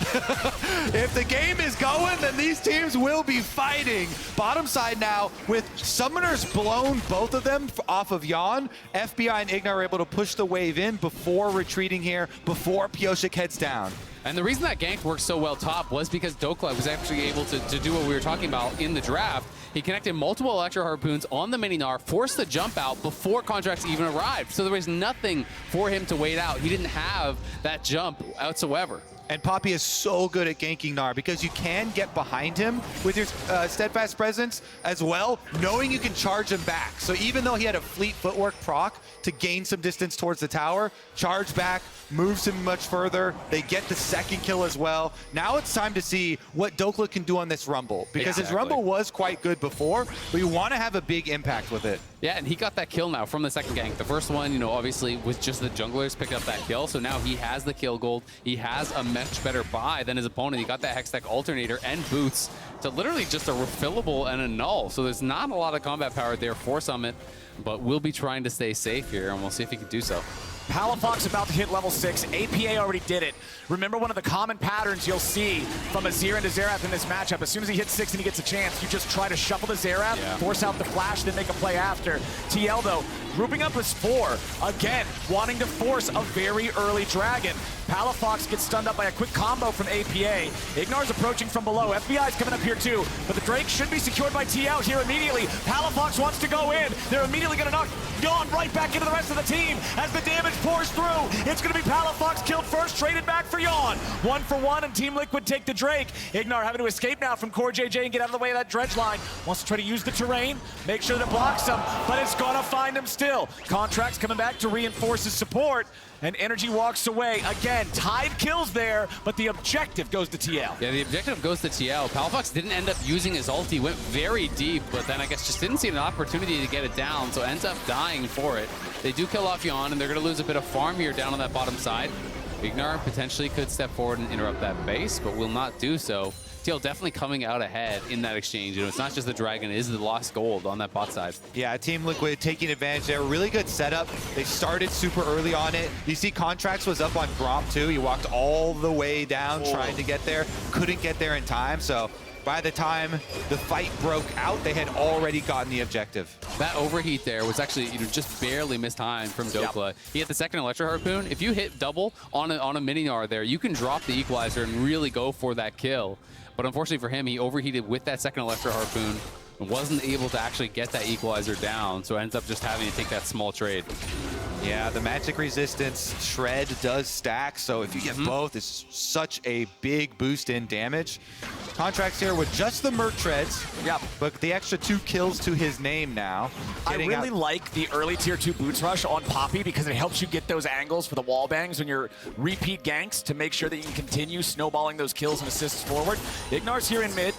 If the game is going, then these teams will be fighting. Bottom side now, with summoners blown, both of them off of Yeon, FBI and IgNar are able to push the wave in before retreating here, before Pyosik heads down. And the reason that gank worked so well top was because Dhokla was actually able to do what we were talking about in the draft. He connected multiple Electro Harpoons on the mini Gnar, forced the jump out before Contractz even arrived. So there was nothing for him to wait out. He didn't have that jump whatsoever. And Poppy is so good at ganking Gnar, because you can get behind him with your steadfast presence as well, knowing you can charge him back. So even though he had a fleet footwork proc to gain some distance towards the tower, charge back, moves him much further. They get the second kill as well. Now it's time to see what Dhokla can do on this Rumble, because his Rumble was quite good before, but you want to have a big impact with it. Yeah, and he got that kill now from the second gank. The first one, you know, obviously was just the junglers picked up that kill, so now he has the kill gold. He has a much better buy than his opponent. He got that Hextech alternator and boots to literally just a refillable and a null. So there's not a lot of combat power there for Summit, but we'll be trying to stay safe here, and we'll see if he can do so. Palafox about to hit level 6. APA already did it. Remember, one of the common patterns you'll see from Azir into Xerath in this matchup, as soon as he hits 6 and he gets a chance, you just try to shuffle the Xerath, force out the flash, then make a play after. TL, though, grouping up as 4, again, wanting to force a very early dragon. Palafox gets stunned up by a quick combo from APA. IgNar's approaching from below. FBI's coming up here too, but the Drake should be secured by TL here immediately. Palafox wants to go in. They're immediately going to knock Yeon right back into the rest of the team as the damage pours through. It's going to be Palafox killed first, traded back for Yeon. 1 for 1, and Team Liquid take the Drake. IgNar having to escape now from CoreJJ and get out of the way of that dredge line. Wants to try to use the terrain, make sure that it blocks him, but it's going to find him still. Contractz coming back to reinforce his support, and NRG walks away. Again, tied kills there, but the objective goes to TL. Yeah, the objective goes to TL. Palafox didn't end up using his ulti, went very deep, but then I guess just didn't see an opportunity to get it down, so ends up dying for it. They do kill off Yeon, and they're going to lose a bit of farm here down on that bottom side. IgNar potentially could step forward and interrupt that base, but will not do so. TL definitely coming out ahead in that exchange. You know, it's not just the dragon, it is the lost gold on that bot side. Yeah, Team Liquid taking advantage there. Really good setup. They started super early on it. You see Contractz was up on Gromp too. He walked all the way down trying to get there. Couldn't get there in time, so by the time the fight broke out, they had already gotten the objective. That overheat there was actually, you know, just barely mistimed from Dhokla. He hit the second Electro Harpoon. If you hit double on a mini Gnar there, you can drop the equalizer and really go for that kill. But unfortunately for him, he overheated with that second Electro Harpoon and wasn't able to actually get that equalizer down, so ends up just having to take that small trade. Yeah, the magic resistance shred does stack, so if you get both, it's such a big boost in damage. Contractz here with just the Merc Treads, but the extra 2 kills to his name now. I really like the early tier 2 boots rush on Poppy, because it helps you get those angles for the wall bangs when you're repeat ganks to make sure that you can continue snowballing those kills and assists forward. IgNar's here in mid.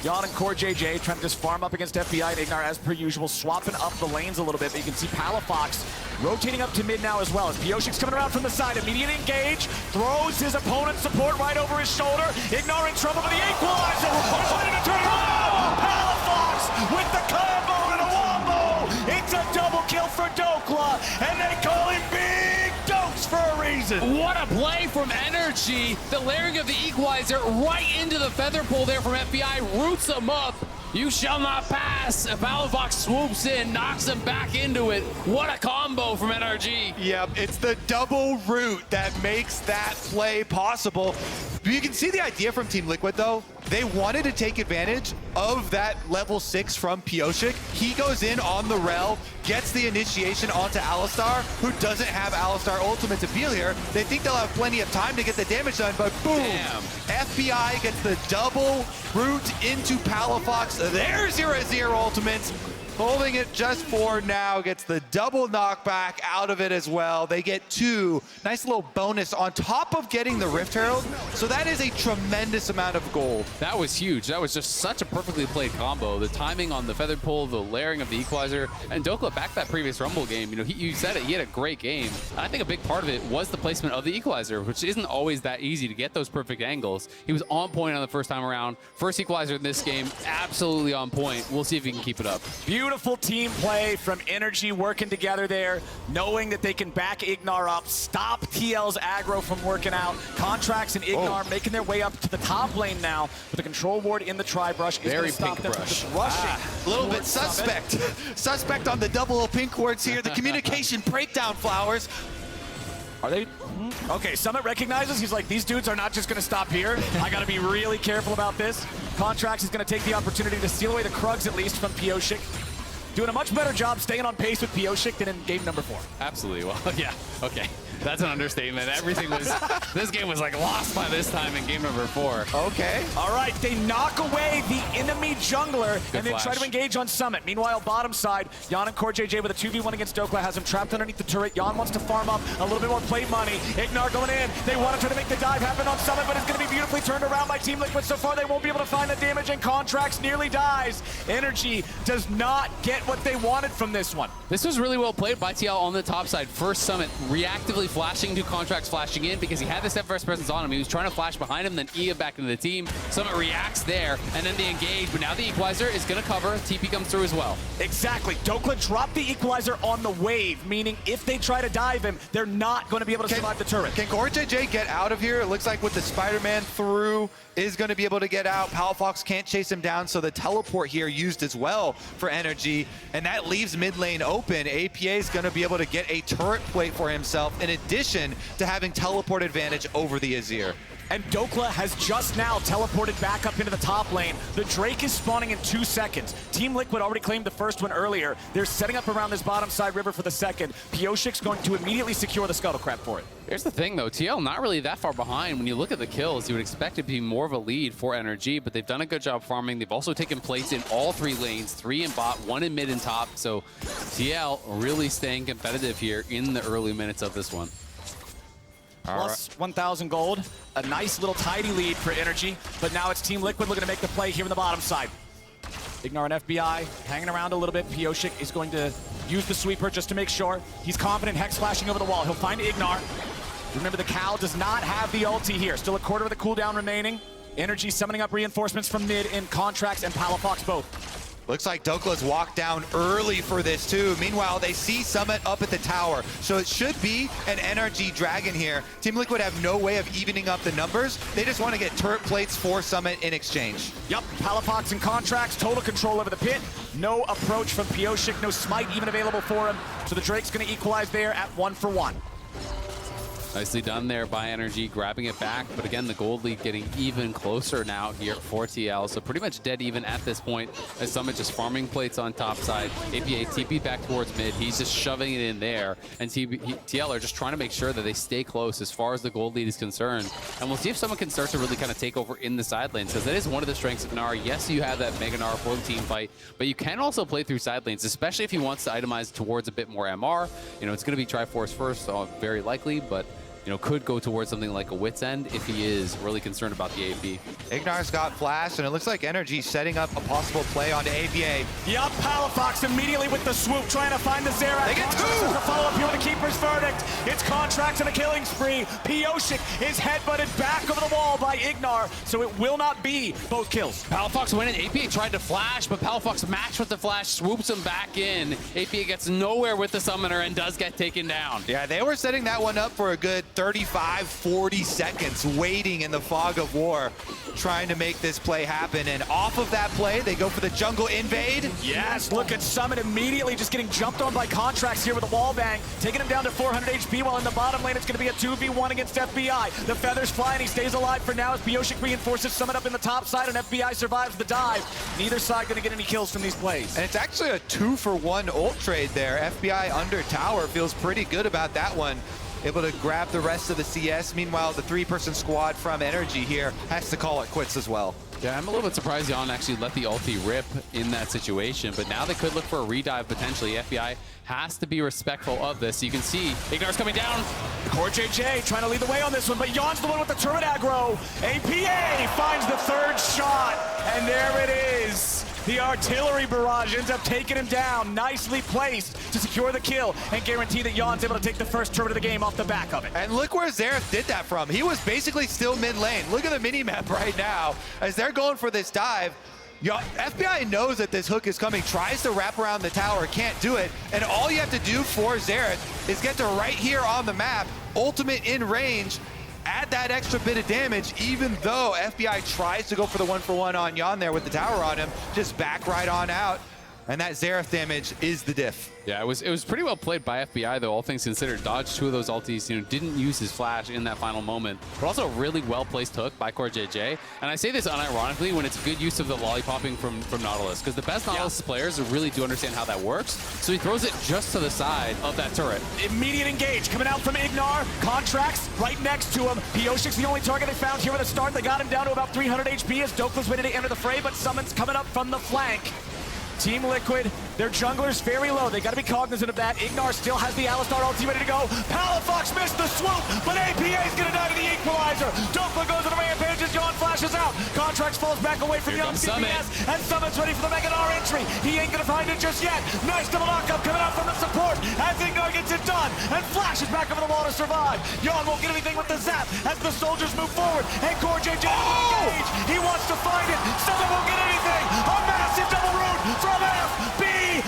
Yeon and CoreJJ trying to just farm up against FBI, and IgNar, as per usual, swapping up the lanes a little bit, but you can see Palafox rotating up to mid now as well, as Pyosik's coming around from the side. Immediate engage, throws his opponent's support right over his shoulder. IgNar in trouble with the equalizer. Trying to turn around. Palafox with the combo and a wombo. It's a double kill for Dhokla, and they call him Big Dokes for a reason. What a play from NRG. The layering of the equalizer right into the feather pull there from FBI, roots him up. You shall not pass. Palafox swoops in, knocks him back into it. What a combo from NRG. Yep, it's the double root that makes that play possible. You can see the idea from Team Liquid, though. They wanted to take advantage of that level 6 from Pyosik. He goes in on the Rell, gets the initiation onto Alistar, who doesn't have Alistar ultimate to peel here. They think they'll have plenty of time to get the damage done, but boom! Damn. FBI gets the double root into Palafox. There's your Azir ultimate. holding it just for now, gets the double knockback out of it as well. They get 2. Nice little bonus on top of getting the Rift Herald. So that is a tremendous amount of gold. That was huge. That was just such a perfectly played combo. The timing on the feathered pull, the layering of the equalizer, and Dhokla back that previous Rumble game. You know, you said it, he had a great game. And I think a big part of it was the placement of the equalizer, which isn't always that easy to get those perfect angles. He was on point on the first time around. First equalizer in this game, absolutely on point. We'll see if he can keep it up. Beautiful team play from NRG working together there, knowing that they can back IgNar up, stop TL's aggro from working out. Contractz and IgNar making their way up to the top lane now with a control ward in the tri-brush. Very stop pink them brush. from just rushing. A little bit suspect. Suspect on the double pink wards here. The communication breakdown, Flowers. Are they? Okay, Summit recognizes. He's like, these dudes are not just going to stop here. I got to be really careful about this. Contractz is going to take the opportunity to steal away the Krugs, at least, from Pyosik. Doing a much better job staying on pace with Pyosik than in game number 4. Absolutely. Well, yeah. Okay. That's an understatement. Everything was, this game was like lost by this time in game number 4. Okay. All right, they knock away the enemy jungler and then try to engage on Summit. Meanwhile, bottom side, Yeon and CoreJJ with a 2v1 against Dhokla has him trapped underneath the turret. Yeon wants to farm up a little bit more plate money. IgNar going in. They want to try to make the dive happen on Summit, but it's going to be beautifully turned around by Team Liquid. So far, they won't be able to find the damage, and Contractz nearly dies. NRG does not get what they wanted from this one. This was really well played by TL on the top side. First Summit reactively flashing to Contractz flashing in because he had the step first presence on him. He was trying to flash behind him, then Xayah back into the team. Summit reacts there, and then they engage, but now the equalizer is going to cover. TP comes through as well. Exactly. Dhokla dropped the equalizer on the wave, meaning if they try to dive him, they're not going to be able to survive the turret. Can CoreJJ get out of here? It looks like with the Spider-Man through is going to be able to get out. Palafox can't chase him down, so the teleport here used as well for NRG, and that leaves mid lane open. APA is going to be able to get a turret plate for himself in addition to having teleport advantage over the Azir. And Dhokla has just now teleported back up into the top lane. The Drake is spawning in 2 seconds. Team Liquid already claimed the first one earlier. They're setting up around this bottom side river for the second. Pyosik's going to immediately secure the Scuttlecrab for it. Here's the thing, though. TL not really that far behind. When you look at the kills, you would expect it to be more of a lead for NRG, but they've done a good job farming. They've also taken plates in all 3 lanes, 3 in bot, 1 in mid and top. So TL really staying competitive here in the early minutes of this one. Plus 1,000 gold. A nice little tidy lead for NRG, but now it's Team Liquid looking to make the play here in the bottom side. IgNar and FBI hanging around a little bit. Pyosik is going to use the sweeper just to make sure. He's confident, Hex flashing over the wall. He'll find IgNar. Remember, the Cal does not have the ulti here. Still a quarter of the cooldown remaining. NRG summoning up reinforcements from mid in Contractz and Palafox both. Looks like Dhokla's walked down early for this too. Meanwhile, they see Summit up at the tower. So it should be an NRG Dragon here. Team Liquid have no way of evening up the numbers. They just want to get turret plates for Summit in exchange. Yep, Palafox and Contractz, total control over the pit. No approach from Pyosik, no smite even available for him. So the Drake's going to equalize there at 1-for-1. Nicely done there by NRG, grabbing it back. But again, the gold lead getting even closer now here for TL. So pretty much dead even at this point as Summit just farming plates on top side. APA TP back towards mid. He's just shoving it in there. And TL are just trying to make sure that they stay close as far as the gold lead is concerned. And we'll see if someone can start to really kind of take over in the side lanes, because that is one of the strengths of Gnar. Yes, you have that Mega Gnar for the team fight, but you can also play through side lanes, especially if he wants to itemize towards a bit more MR. You know, it's going to be Triforce first, very likely, but you know, could go towards something like a Wit's End if he is really concerned about the AP. IgNar's got flash, and it looks like NRG setting up a possible play onto APA. Yup, Palafox immediately with the swoop, trying to find the Xerath. They get 2! To follow up here with a Keeper's Verdict. It's Contractz and a killing spree. Pyosik is headbutted back over the wall by IgNar, so it will not be both kills. Palafox went in. APA tried to flash, but Palafox matched with the flash, swoops him back in. APA gets nowhere with the summoner and does get taken down. Yeah, they were setting that one up for a good 35, 40 seconds, waiting in the fog of war, trying to make this play happen. And off of that play, they go for the jungle invade. Yes, look at Summit immediately just getting jumped on by Contractz here with a wall bang, taking him down to 400 HP, while in the bottom lane it's going to be a 2v1 against FBI. The feathers fly and he stays alive for now as Pyosik reinforces Summit up in the top side, and FBI survives the dive. Neither side going to get any kills from these plays. And it's actually a 2-for-1 ult trade there. FBI under tower feels pretty good about that one. Able to grab the rest of the CS. Meanwhile, the 3-person squad from NRG here has to call it quits as well. Yeah, I'm a little bit surprised Yeon actually let the ulti rip in that situation, but now they could look for a redive potentially. FBI has to be respectful of this. You can see IgNar's coming down. CoreJJ trying to lead the way on this one, but Yeon's the one with the turret aggro. APA finds the third shot, and there it is. The artillery barrage ends up taking him down. Nicely placed to secure the kill and guarantee that Yeon's able to take the first turret of the game off the back of it. And look where Xerath did that from. He was basically still mid lane. Look at the mini-map right now as they're going for this dive. FBI knows that this hook is coming, tries to wrap around the tower, can't do it, and all you have to do for Xerath is get to right here on the map, ultimate in range, add that extra bit of damage, even though FBI tries to go for the 1-for-1 on Yeon there with the tower on him, just back right on out, and that Xerath damage is the diff. Yeah, it was pretty well played by FBI, though, all things considered. Dodged 2 of those ultis, didn't use his flash in that final moment, but also a really well-placed hook by CoreJJ. And I say this unironically when it's good use of the lollipopping from Nautilus, because the best Nautilus players really do understand how that works. So he throws it just to the side of that turret. Immediate engage coming out from IgNar. Contractz right next to him. Pyosik's the only target they found here at the start. They got him down to about 300 HP as Dhokla's waiting to enter the fray, but Summon's coming up from the flank. Team Liquid, their jungler's very low. They got to be cognizant of that. IgNar still has the Alistar ulti ready to go. Palafox missed the swoop, but APA's going to die to the equalizer. Dhokla goes on the rampage as Yeon flashes out. Contractz falls back away from Yeon's DPS, and Summon's ready for the Gnar entry. He ain't going to find it just yet. Nice double knockup coming out from the support as IgNar gets it done and flashes back over the wall to survive. Yeon won't get anything with the zap as the soldiers move forward, and CoreJJ engage. He wants to find it. Summon won't get anything. A massive double root from FBI.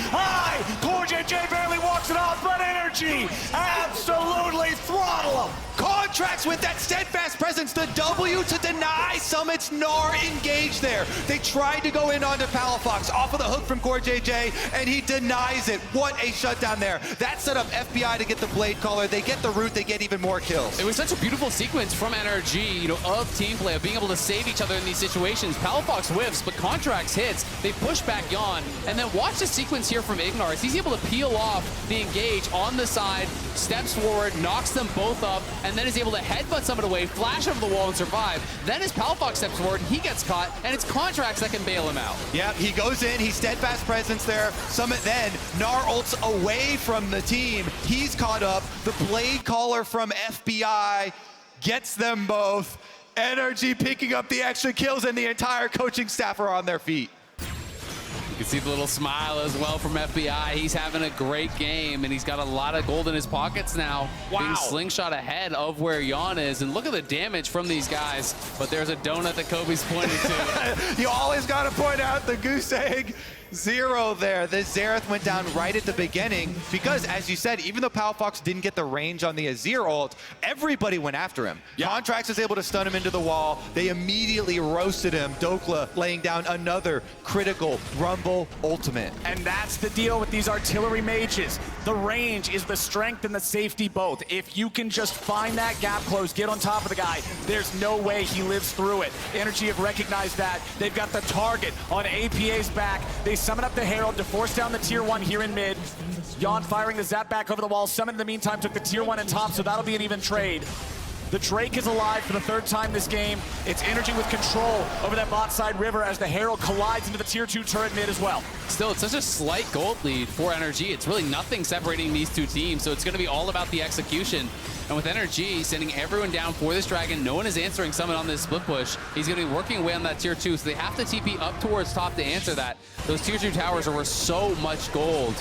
CoreJJ barely walks it off, but NRG absolutely throttle him. Contractz with that steadfast presence, the W to deny Summit's Gnar engage there. They tried to go in onto Palafox off of the hook from CoreJJ, and he denies it. What a shutdown there. That set up FBI to get the Blade Caller. They get the root, they get even more kills. It was such a beautiful sequence from NRG, of team play, of being able to save each other in these situations. Palafox whiffs, but Contractz hits. They push back Yeon, and then watch the sequence here from IgNar as he's able to peel off the engage on the side, steps forward, knocks them both up, and then is able to headbutt Summit away, flash over the wall, and survive. Then as Palafox steps forward, he gets caught, and it's Contractz that can bail him out. Yeah, he goes in, he's steadfast presence there. Summit then, Gnar ults away from the team. He's caught up. The Blade Caller from FBI gets them both. NRG picking up the extra kills, and the entire coaching staff are on their feet. You can see the little smile as well from FBI. He's having a great game, and he's got a lot of gold in his pockets now. Wow. Being slingshot ahead of where Yeon is, and look at the damage from these guys. But there's a donut that Kobe's pointing to. You always got to point out the goose egg. 0 there. The Xerath went down right at the beginning because, as you said, even though Palafox didn't get the range on the Azir ult, everybody went after him. Yeah. Contractz was able to stun him into the wall. They immediately roasted him. Dhokla laying down another critical Rumble ultimate. And that's the deal with these artillery mages. The range is the strength and the safety both. If you can just find that gap close, get on top of the guy, there's no way he lives through it. NRG have recognized that. They've got the target on APA's back. They summon up the Herald to force down the tier 1 here in mid. Yeon firing the zap back over the wall. Summon in the meantime took the tier 1 in top, so that'll be an even trade. The Drake is alive for the 3rd time this game. It's NRG with control over that bot side river as the Herald collides into the tier 2 turret mid as well. Still, it's such a slight gold lead for NRG. It's really nothing separating these two teams, so it's going to be all about the execution. And with NRG sending everyone down for this dragon, no one is answering Summit on this split push. He's going to be working away on that tier 2, so they have to TP up towards top to answer that. Those tier 2 towers are worth so much gold.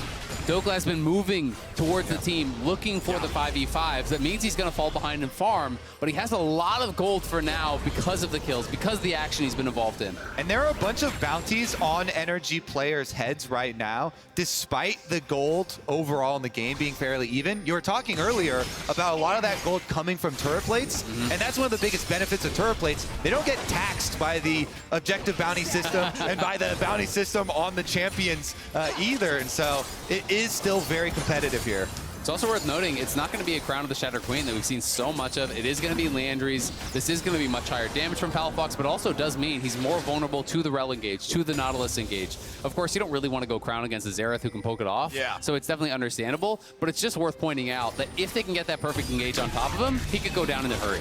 Dhokla has been moving towards the team, looking for the 5v5s. That means he's going to fall behind and farm, but he has a lot of gold for now because of the kills, because of the action he's been involved in. And there are a bunch of bounties on NRG players' heads right now, despite the gold overall in the game being fairly even. You were talking earlier about a lot of that gold coming from turret plates, and that's one of the biggest benefits of turret plates. They don't get taxed by the objective bounty system and by the bounty system on the champions either, and so it is still very competitive here. It's also worth noting, it's not going to be a Crown of the Shattered Queen that we've seen so much of. It is going to be Landry's. This is going to be much higher damage from Palafox, but also does mean he's more vulnerable to the Rell engage, to the Nautilus engage. Of course, you don't really want to go Crown against the Xerath who can poke it off, so it's definitely understandable, but it's just worth pointing out that if they can get that perfect engage on top of him, he could go down in a hurry.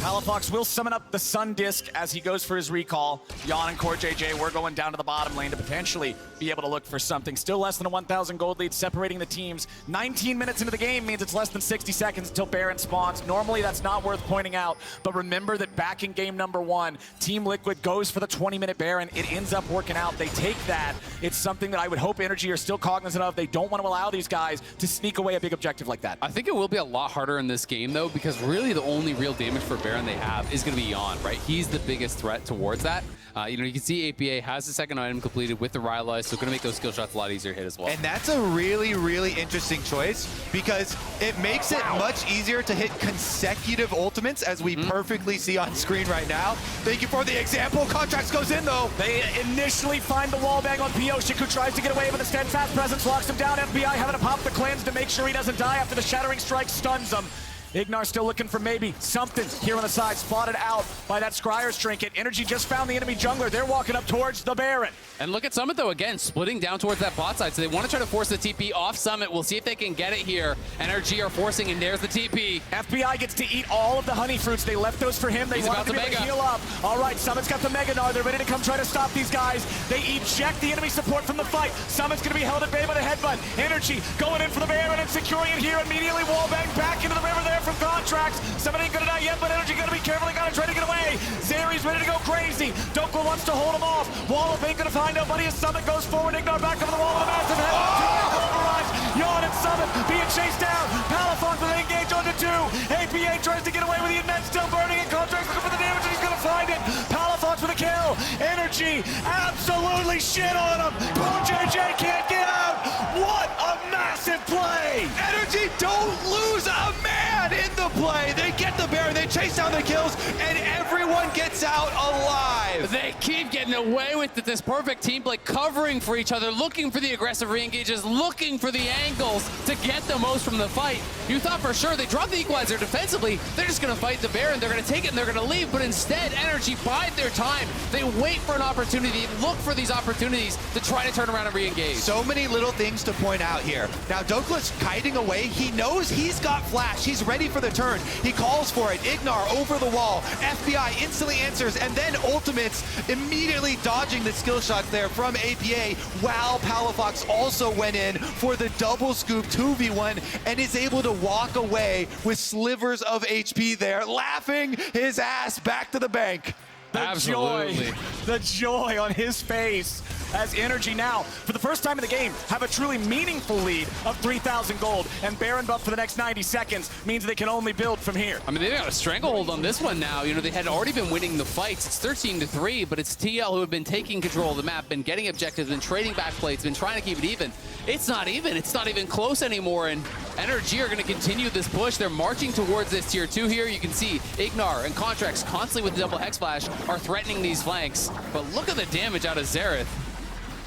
Palafox will summon up the Sun Disc as he goes for his recall. Yeon and CoreJJ, we're going down to the bottom lane to potentially be able to look for something. Still less than a 1,000 gold lead separating the teams. 19 minutes into the game means it's less than 60 seconds until Baron spawns. Normally that's not worth pointing out, but remember that back in game number 1, Team Liquid goes for the 20-minute Baron. It ends up working out. They take that. It's something that I would hope NRG are still cognizant of. They don't want to allow these guys to sneak away a big objective like that. I think it will be a lot harder in this game, though, because really the only real damage for Baron they have is going to be Yeon, right? He's the biggest threat towards that. You know, you can see APA has the second item completed with the Rylai's, so going to make those skill shots a lot easier to hit as well. And that's a really, really interesting choice because it makes it much easier to hit consecutive ultimates, as we perfectly see on screen right now. Thank you for the example. Contractz goes in, though. They initially find the wallbang on Pyosik, who tries to get away, but the steadfast presence locks him down. FBI having to pop the cleanse to make sure he doesn't die after the shattering strike stuns him. IgNar still looking for maybe something here on the side, spotted out by that Scryer's trinket. NRG just found the enemy jungler. They're walking up towards the Baron. And look at Summit, though, again, splitting down towards that bot side. So they want to try to force the TP off Summit. We'll see if they can get it here. NRG are forcing, and there's the TP. FBI gets to eat all of the honey fruits. They left those for him. They want to be able to heal up. All right, Summit's got the Mega Gnar. They're ready to come try to stop these guys. They eject the enemy support from the fight. Summit's going to be held at bay by the headbutt. NRG going in for the Baron and securing it here. Immediately wallbang back into the river there from Contractz. Somebody ain't gonna die yet, but NRG gonna be careful. They gotta try to get away. Zeri's ready to go crazy. Dhokla wants to hold him off. Wallop ain't gonna find nobody as Summit goes forward. IgNar back over the wall with a massive head. Override. Yeon and Summit being chased down. Palafox with an engage onto 2. APA tries to get away with the immense still burning, and Contractz looking for the damage, and he's gonna find it. Palafox with a kill. NRG absolutely shit on him. CoreJJ can't get out. What a massive play. NRG don't lose a man in the play. They get the Baron, they chase down the kills, and everyone gets out alive. They keep getting away with it. This perfect team play, covering for each other, looking for the aggressive re-engages, looking for the angles to get the most from the fight. You thought for sure they dropped the equalizer defensively. They're just going to fight the Baron. They're going to take it and they're going to leave. But instead, NRG bide their time. They wait for an opportunity, look for these opportunities to try to turn around and re-engage. So many little things to point out here. Now, Dhokla's kiting away. He knows he's got flash. He's ready for the turn. He calls for it. IgNar over the wall. FBI instantly answers, and then ultimates, immediately dodging the skill shots there from APA, while Palafox also went in for the double scoop 2v1 and is able to walk away with slivers of HP there, laughing his ass back to the bank. The joy on his face as NRG now, for the first time in the game, have a truly meaningful lead of 3,000 gold, and Baron buff for the next 90 seconds means they can only build from here. I mean, they've got a stranglehold on this one now. You know, they had already been winning the fights. It's 13-3, but it's TL who have been taking control of the map, been getting objectives, been trading back plates, been trying to keep it even. It's not even. It's not even close anymore, and NRG are going to continue this push. They're marching towards this tier 2 here. You can see IgNar and Contractz constantly with the double Hex Flash are threatening these flanks, but look at the damage out of Xerath.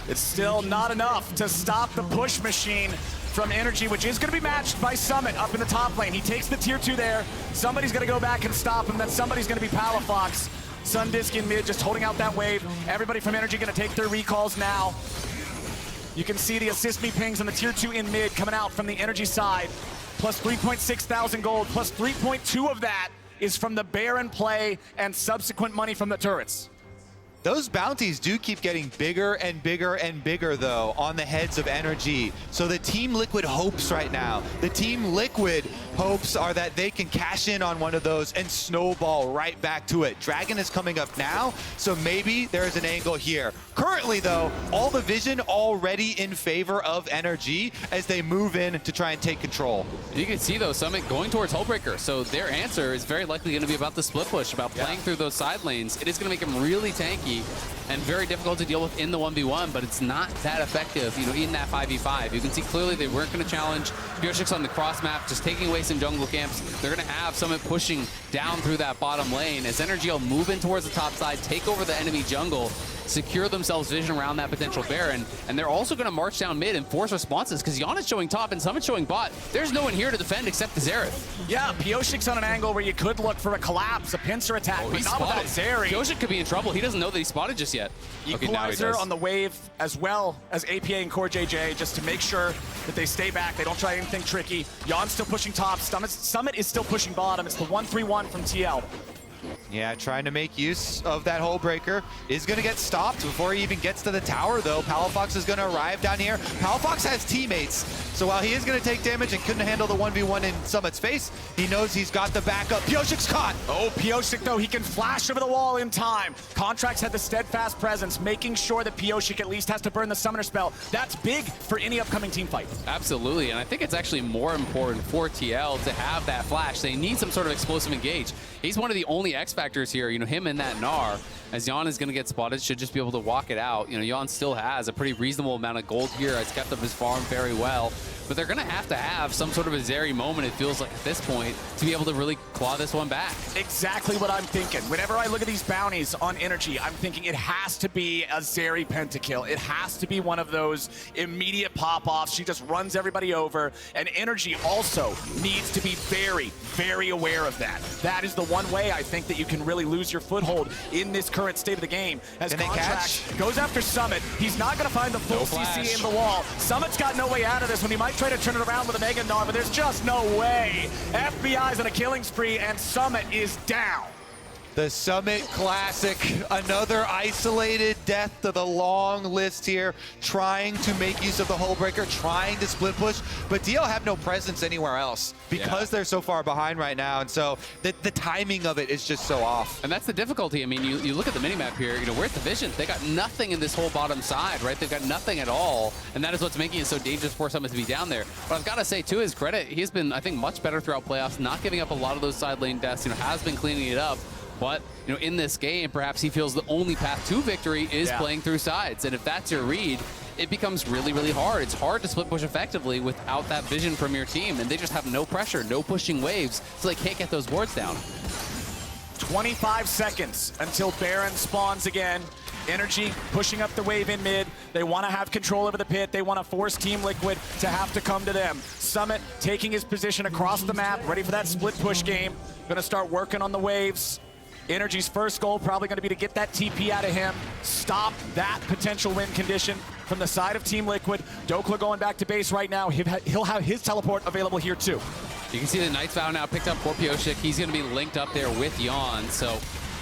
It's still not enough to stop the push machine from NRG, which is going to be matched by Summit up in the top lane. He takes the tier 2 there. Somebody's going to go back and stop him. Then somebody's going to be Palafox. Sundisk in mid, just holding out that wave. Everybody from NRG going to take their recalls now. You can see the assist me pings on the tier 2 in mid coming out from the NRG side. Plus 3.6 thousand gold, plus 3.2 of that is from the Baron play and subsequent money from the turrets. Those bounties do keep getting bigger and bigger and bigger, though, on the heads of NRG. So the Team Liquid hopes right now, the Team Liquid hopes are that they can cash in on one of those and snowball right back to it. Dragon is coming up now, so maybe there's an angle here. Currently, though, all the vision already in favor of NRG as they move in to try and take control. You can see, though, Summit going towards Hullbreaker, so their answer is very likely going to be about the split push, about playing through those side lanes. It is going to make them really tanky and very difficult to deal with in the 1v1, but it's not that effective, you know, in that 5v5. You can see clearly they weren't going to challenge Pyosik's on the cross map, just taking away some jungle camps. They're going to have Summit pushing down through that bottom lane as NRG will move in towards the top side, take over the enemy jungle, secure themselves vision around that potential Baron, and they're also going to march down mid and force responses because Yeon is showing top and Summit's showing bot. There's no one here to defend except the Xerath. Yeah, Pyosik's on an angle where you could look for a collapse, a pincer attack, but not without Zeri. Pyosik could be in trouble. He doesn't know that he's spotted just yet. Equalizer on the wave, as well as APA and CoreJJ, just to make sure that they stay back. They don't try anything tricky. Yeon's still pushing top. Summit is still pushing bottom. It's the 1-3-1 from TL. Yeah, trying to make use of that hull breaker. Is going to get stopped before he even gets to the tower, though. Palafox is going to arrive down here. Palafox has teammates, so while he is going to take damage and couldn't handle the 1v1 in Summit's face, he knows he's got the backup. Pyosik's caught. Oh, Pyosik, though, he can flash over the wall in time. Contractz had the steadfast presence, making sure that Pyosik at least has to burn the summoner spell. That's big for any upcoming team fight. Absolutely, and I think it's actually more important for TL to have that flash. They need some sort of explosive engage. He's one of the only X factors here, you know, him and that Gnar. As Yeon is going to get spotted, should just be able to walk it out. You know, Yeon still has a pretty reasonable amount of gold here, has kept up his farm very well. But they're going to have some sort of a Zeri moment, it feels like, at this point, to be able to really claw this one back. Exactly what I'm thinking. Whenever I look at these bounties on NRG, I'm thinking it has to be a Zeri pentakill. It has to be one of those immediate pop-offs. She just runs everybody over. And NRG also needs to be very, very aware of that. That is the one way I think that you can really lose your foothold in this current state of the game. As Contractz goes after Summit, he's not going to find the full CC in the wall. Summit's got no way out of this when he might try to turn it around with a ADC, but there's just no way. FBI's on a killing spree, and Summit is down. The Summit Classic, another isolated death to the long list here, trying to make use of the hull breaker, trying to split push, but DL have no presence anywhere else because they're so far behind right now, and so the timing of it is just so off. And that's the difficulty. I mean, you look at the minimap here, you know, we're at the vision. They got nothing in this whole bottom side, right? They've got nothing at all, and that is what's making it so dangerous for Summit to be down there. But I've got to say, to his credit, he's been, I think, much better throughout playoffs, not giving up a lot of those side lane deaths, you know, has been cleaning it up. But, you know, in this game, perhaps he feels the only path to victory is playing through sides. And if that's your read, it becomes really, really hard. It's hard to split push effectively without that vision from your team. And they just have no pressure, no pushing waves, so they can't get those wards down. 25 seconds until Baron spawns again. NRG pushing up the wave in mid. They want to have control over the pit. They want to force Team Liquid to have to come to them. Summit taking his position across the map, ready for that split push game. Going to start working on the waves. NRG's first goal probably going to be to get that TP out of him, stop that potential win condition from the side of Team Liquid. Dhokla going back to base right now. He'll have his teleport available here too. You can see the Knight's Vow now picked up for Pyosik. He's going to be linked up there with Yeon, so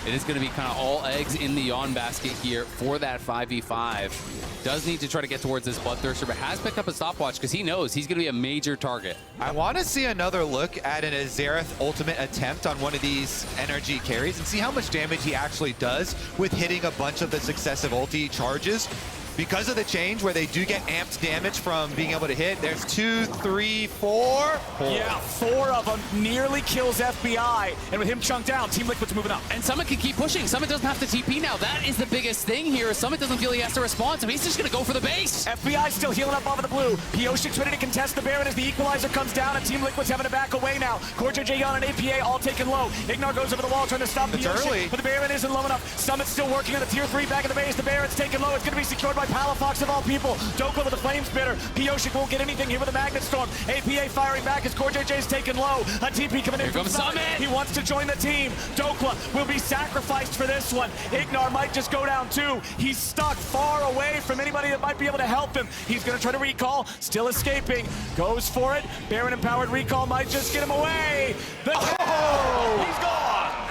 it is going to be kind of all eggs in the Yeon basket here for that 5v5. Does need to try to get towards this Bloodthirster, but has picked up a stopwatch because he knows he's going to be a major target. I want to see another look at an Xerath ultimate attempt on one of these NRG carries and see how much damage he actually does with hitting a bunch of the successive ulti charges. Because of the change where they do get amped damage from being able to hit, there's 2, 3, 4. Yeah, 4 of them nearly kills FBI, and with him chunked down, Team Liquid's moving up. And Summit can keep pushing. Summit doesn't have to TP now. That is the biggest thing here. Summit doesn't feel he has to respond, so he's just going to go for the base. FBI's still healing up off of the blue. Pyosik's ready to contest the Baron as the equalizer comes down, and Team Liquid's having to back away now. CoreJJ, Yeon, and APA all taken low. IgNar goes over the wall trying to stop Pyosik, but the Baron isn't low enough. Summit's still working on the tier 3 back of the base. The Baron's taken low. It's going to be secured by Palafox of all people. Dhokla with the flame spitter. Pyosik won't get anything here with the Magnet Storm. APA firing back as CoreJJ's taken low. A TP coming in from Summit. He wants to join the team. Dhokla will be sacrificed for this one. IgNar might just go down too. He's stuck far away from anybody that might be able to help him. He's going to try to recall. Still escaping. Goes for it. Baron empowered recall might just get him away. He's gone.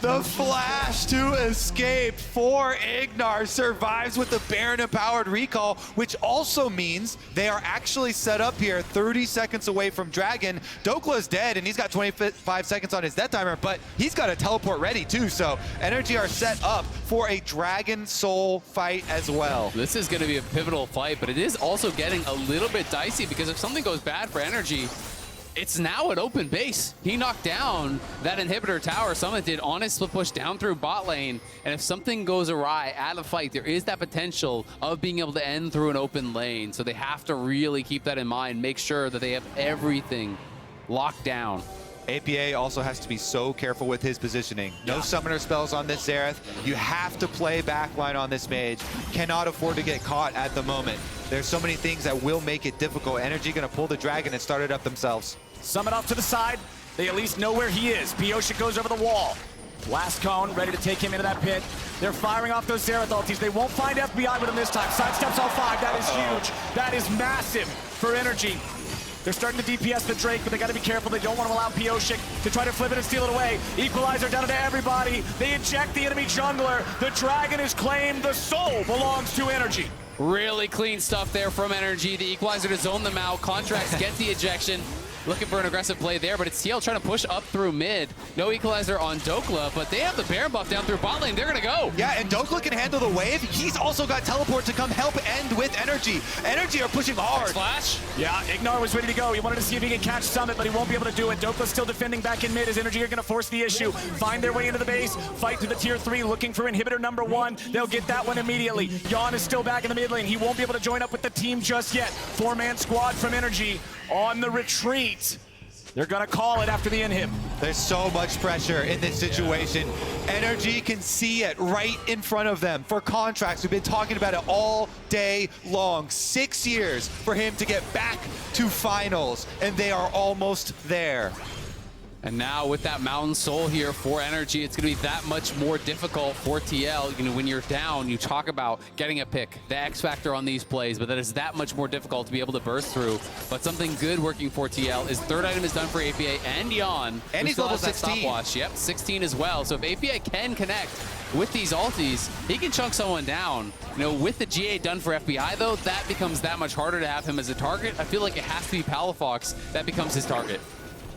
The flash to escape for IgNar survives with the Baron-empowered recall, which also means they are actually set up here 30 seconds away from Dragon. Dokla's dead, and he's got 25 seconds on his death timer, but he's got a teleport ready too, so NRG are set up for a Dragon Soul fight as well. This is going to be a pivotal fight, but it is also getting a little bit dicey because if something goes bad for NRG, it's now an open base. He knocked down that inhibitor tower Summit did on his split push down through bot lane. And if something goes awry at a fight, there is that potential of being able to end through an open lane. So they have to really keep that in mind, make sure that they have everything locked down. APA also has to be so careful with his positioning. No summoner spells on this Xerath. You have to play backline on this mage. Cannot afford to get caught at the moment. There's so many things that will make it difficult. NRG gonna pull the Dragon and start it up themselves. Summit off to the side. They at least know where he is. Pyosik goes over the wall. Last cone, ready to take him into that pit. They're firing off those Xerath ultis. They won't find FBI with him this time. Sidesteps all 5. That is huge. That is massive for NRG. They're starting to DPS the Drake, but they got to be careful. They don't want to allow Pyosik to try to flip it and steal it away. Equalizer down to everybody. They eject the enemy jungler. The Dragon is claimed. The soul belongs to NRG. Really clean stuff there from NRG. The equalizer to zone them out. Contractz gets the ejection. Looking for an aggressive play there, but it's TL trying to push up through mid. No equalizer on Dhokla, but they have the Baron buff down through bot lane. They're going to go. Yeah, and Dhokla can handle the wave. He's also got teleport to come help end with NRG. NRG are pushing hard. Flash. Yeah, IgNar was ready to go. He wanted to see if he could catch Summit, but he won't be able to do it. Dhokla's still defending back in mid as NRG are going to force the issue. Find their way into the base, fight through the tier 3, looking for inhibitor number 1. They'll get that one immediately. Yeon is still back in the mid lane. He won't be able to join up with the team just yet. 4-man squad from NRG on the retreat. They're gonna call it after the inhib. There's so much pressure in this situation. NRG can see it right in front of them. For Contractz, we've been talking about it all day long. 6 years for him to get back to finals, and they are almost there. And now with that Mountain Soul here for NRG, it's going to be that much more difficult for TL. You know, when you're down, you talk about getting a pick, the X factor on these plays, but that is that much more difficult to be able to burst through. But something good working for TL is third item is done for APA and Yeon. And he's level 16. Stopwatch. Yep, 16 as well. So if APA can connect with these ultis, he can chunk someone down. You know, with the GA done for FBI though, that becomes that much harder to have him as a target. I feel like it has to be Palafox that becomes his target.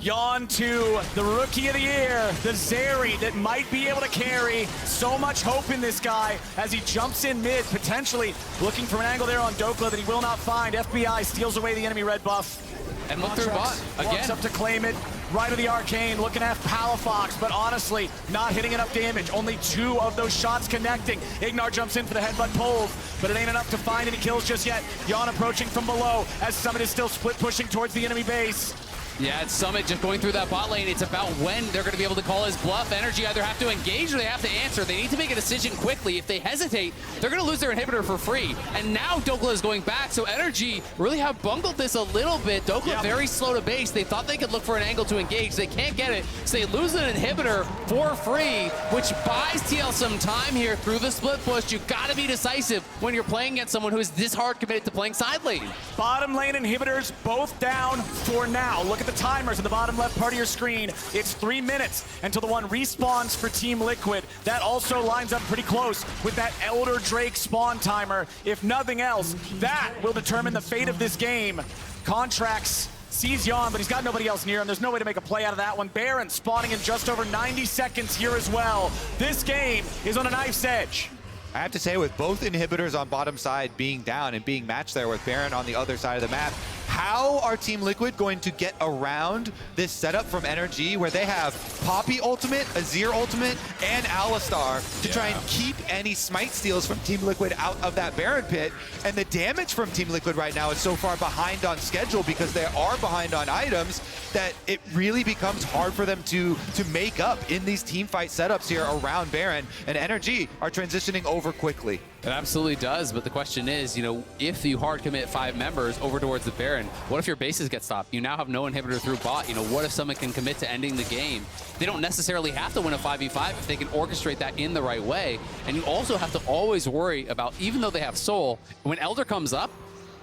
Yeon to the Rookie of the Year, the Zeri that might be able to carry. So much hope in this guy as he jumps in mid, potentially looking for an angle there on Dhokla that he will not find. FBI steals away the enemy red buff. And look through bot again. Walks up to claim it. Right of the Arcane, looking at Palafox, but honestly, not hitting enough damage. Only 2 of those shots connecting. IgNar jumps in for the headbutt pulls, but it ain't enough to find any kills just yet. Yeon approaching from below as Summit is still split pushing towards the enemy base. Yeah, it's Summit just going through that bot lane. It's about when they're going to be able to call his bluff. NRG either have to engage or they have to answer. They need to make a decision quickly. If they hesitate, they're going to lose their inhibitor for free. And now Dhokla is going back, so NRG really have bungled this a little bit. Dhokla very slow to base. They thought they could look for an angle to engage. They can't get it, so they lose an inhibitor for free, which buys TL some time here through the split push. You've got to be decisive when you're playing against someone who is this hard committed to playing side lane. Bottom lane inhibitors both down for now. Look at the timers in the bottom left part of your screen. It's 3 minutes until the one respawns for Team Liquid. That also lines up pretty close with that Elder Drake spawn timer. If nothing else, that will determine the fate of this game. Contractz sees Yeon, but he's got nobody else near him. There's no way to make a play out of that one. Baron spawning in just over 90 seconds here as well. This game is on a knife's edge. I have to say, with both inhibitors on bottom side being down and being matched there with Baron on the other side of the map, how are Team Liquid going to get around this setup from NRG where they have Poppy ultimate, Azir ultimate, and Alistar to try and keep any smite steals from Team Liquid out of that Baron pit? And the damage from Team Liquid right now is so far behind on schedule because they are behind on items that it really becomes hard for them to make up in these team fight setups here around Baron, and NRG are transitioning over quickly. It absolutely does, but the question is, you know, if you hard commit 5 members over towards the Baron, what if your bases get stopped? You now have no inhibitor through bot. You know, what if someone can commit to ending the game? They don't necessarily have to win a 5v5 if they can orchestrate that in the right way. And you also have to always worry about, even though they have Soul, when Elder comes up,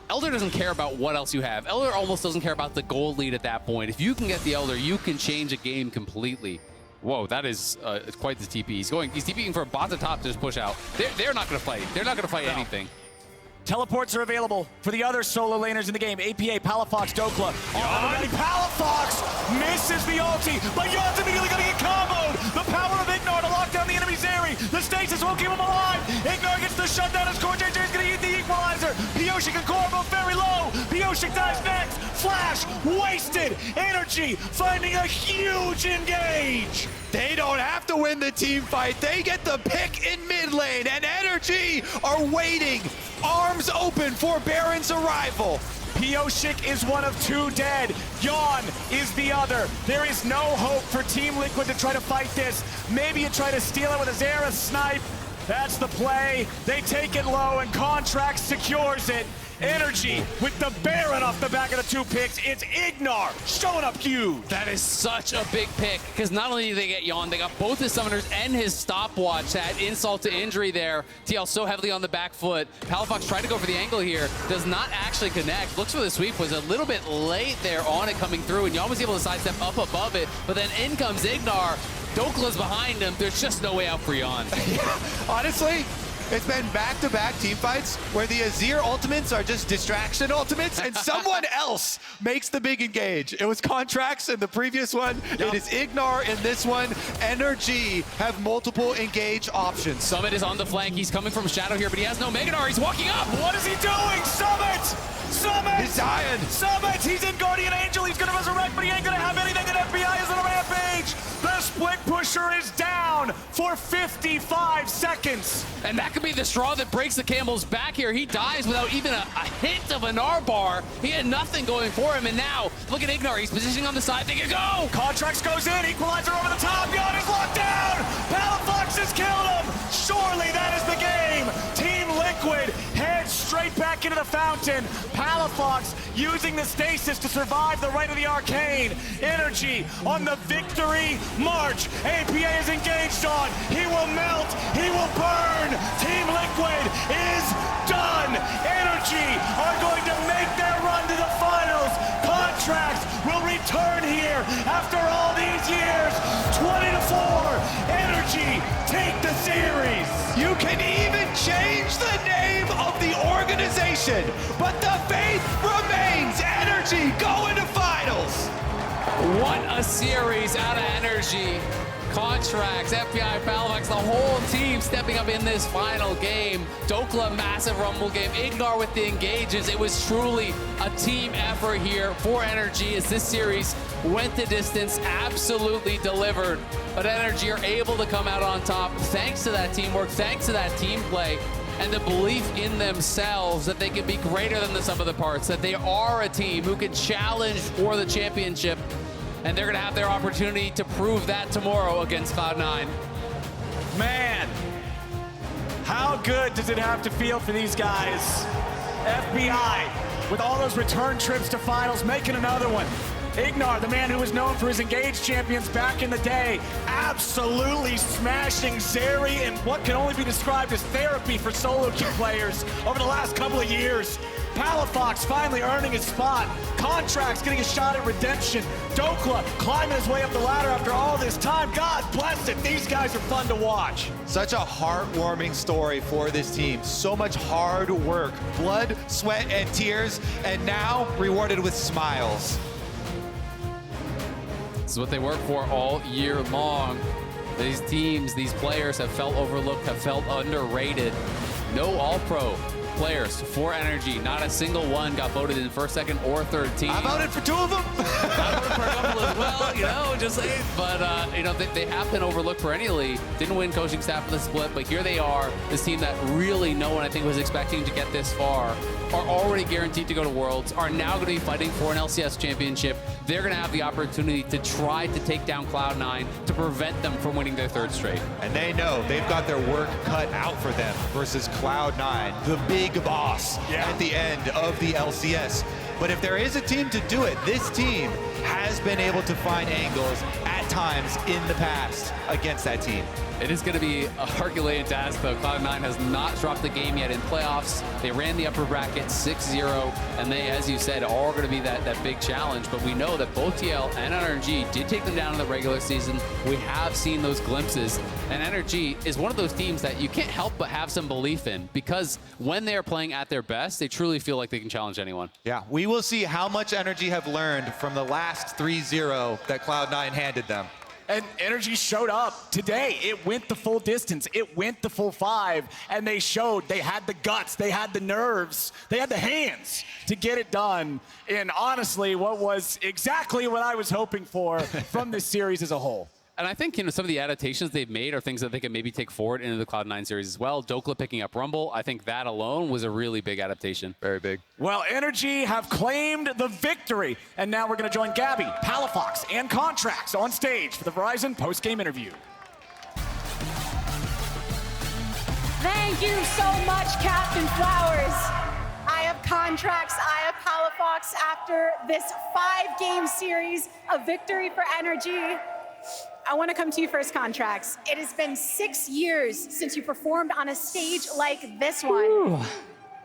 Elder doesn't care about what else you have. Elder almost doesn't care about the gold lead at that point. If you can get the Elder, you can change a game completely. Whoa, that is quite the TP. He's TPing for a bot to top to just push out. They're not going to fight. They're not going to fight anything. Teleports are available for the other solo laners in the game. APA, Palafox, Dhokla. Palafox misses the ulti, but Yeon's immediately going to get comboed. The power of IgNar to lock down the enemy Zeri. The stasis won't keep him alive. IgNar gets the shutdown as CoreJJ is going to eat the equalizer. Pyosik and Core both very low. Pyosik dies next. Flash wasted. NRG finding a huge engage. They don't have to win the team fight. They get the pick in mid lane, and NRG are waiting, arms open for Baron's arrival. Pyosik is one of 2 dead. Yeon is the other. There is no hope for Team Liquid to try to fight this. Maybe you try to steal it with a Xerath snipe. That's the play. They take it low, and Contractz secures it. NRG with the Baron off the back of the 2 picks. It's IgNar showing up huge. That is such a big pick, because not only did they get Yeon, they got both his summoners and his stopwatch. That insult to injury there. TL so heavily on the back foot. Palafox tried to go for the angle here, does not actually connect. Looks for the sweep, was a little bit late there on it coming through, and Yeon was able to sidestep up above it, but then in comes IgNar. Dokla's behind him. There's just no way out for Yeon. Yeah, honestly, it's been back-to-back team fights where the Azir ultimates are just distraction ultimates, and someone else makes the big engage. It was Contractz in the previous one. Yep. It is IgNar in this one. NRG have multiple engage options. Summit is on the flank. He's coming from Shadow here, but he has no Megadar. He's walking up. What is he doing? Summit! Summit! He's dying. Summit! He's in Guardian Angel. He's going to resurrect, but he ain't going to have anything, and FBI is on a rampage. The split pusher is down for 55 seconds. And that could be the straw that breaks the camel's back here. He dies without even a hint of a Gnar bar. He had nothing going for him, and now, look at IgNar. He's positioning on the side. They can go! Contractz goes in. Equalizer over the top. Yeon is locked down. Palafox has killed him. Surely that is the game. Team Liquid heads straight back into the fountain. Palafox using the stasis to survive the right of the arcane. NRG on the victory march. APA is engaged on. He will melt. He will burn. Team Liquid is done. NRG are going to make their run to the finals. Contractz will return here after all these years. 20-4. NRG take the series. You can even change the name of the organization, but the faith remains. NRG going to finals. What a series out of NRG. Contractz, FBI, Palafox, the whole team stepping up in this final game. Dhokla, massive rumble game. IgNar with the engages. It was truly a team effort here for NRG as this series went the distance, absolutely delivered. But NRG are able to come out on top thanks to that teamwork, thanks to that team play, and the belief in themselves that they can be greater than the sum of the parts, that they are a team who can challenge for the championship. And they're going to have their opportunity to prove that tomorrow against Cloud9. Man, how good does it have to feel for these guys? FBI, with all those return trips to finals, making another one. IgNar, the man who was known for his engaged champions back in the day, absolutely smashing Zeri in what can only be described as therapy for solo queue players over the last couple of years. Palafox finally earning his spot. Contractz getting a shot at redemption. Dhokla climbing his way up the ladder after all this time. God bless it. These guys are fun to watch. Such a heartwarming story for this team. So much hard work, blood, sweat, and tears, and now rewarded with smiles. This is what they work for all year long. These teams, these players have felt overlooked, have felt underrated. No all-pro players for NRG. Not a single one got voted in first, second, or third team. I voted for 2 of them. I voted for a couple as well, you know, just saying. But, you know, they have been overlooked perennially. Didn't win coaching staff for the split, but here they are. This team that really no one, I think, was expecting to get this far, are already guaranteed to go to Worlds, are now going to be fighting for an LCS championship. They're going to have the opportunity to try to take down Cloud9 to prevent them from winning their 3rd straight. And they know they've got their work cut out for them versus Cloud9, the big boss at the end of the LCS. But if there is a team to do it, this team has been able to find angles at times in the past against that team. It is going to be a Herculean task, though. Cloud9 has not dropped the game yet in playoffs. They ran the upper bracket 6-0, and they, as you said, are going to be that big challenge. But we know that both TL and NRG did take them down in the regular season. We have seen those glimpses, and NRG is one of those teams that you can't help but have some belief in, because when they are playing at their best, they truly feel like they can challenge anyone. Yeah, we will see how much NRG have learned from the last 3-0 that Cloud9 handed them. And NRG showed up today. It went the full distance. It went the full 5, and they showed they had the guts, they had the nerves, they had the hands to get it done in, honestly, what was exactly what I was hoping for from this series as a whole. And I think, you know, some of the adaptations they've made are things that they can maybe take forward into the Cloud9 series as well. Dhokla picking up Rumble, I think that alone was a really big adaptation. Very big. Well, NRG have claimed the victory, and now we're going to join Gabby, Palafox, and Contractz on stage for the Verizon post-game interview. Thank you so much, Captainflowers. I have Contractz, Xayah, Palafox, after this 5-game series, a victory for NRG. I want to come to you first, Contractz. It has been 6 years since you performed on a stage like this one. Ooh.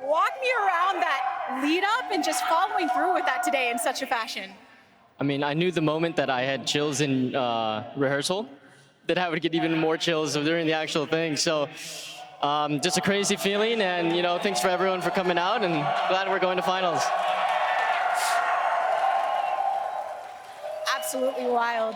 Walk me around that lead up and just following through with that today in such a fashion. I mean, I knew the moment that I had chills in rehearsal, that I would get even more chills during the actual thing. So just a crazy feeling, and thanks for everyone for coming out, and glad we're going to finals. Absolutely wild.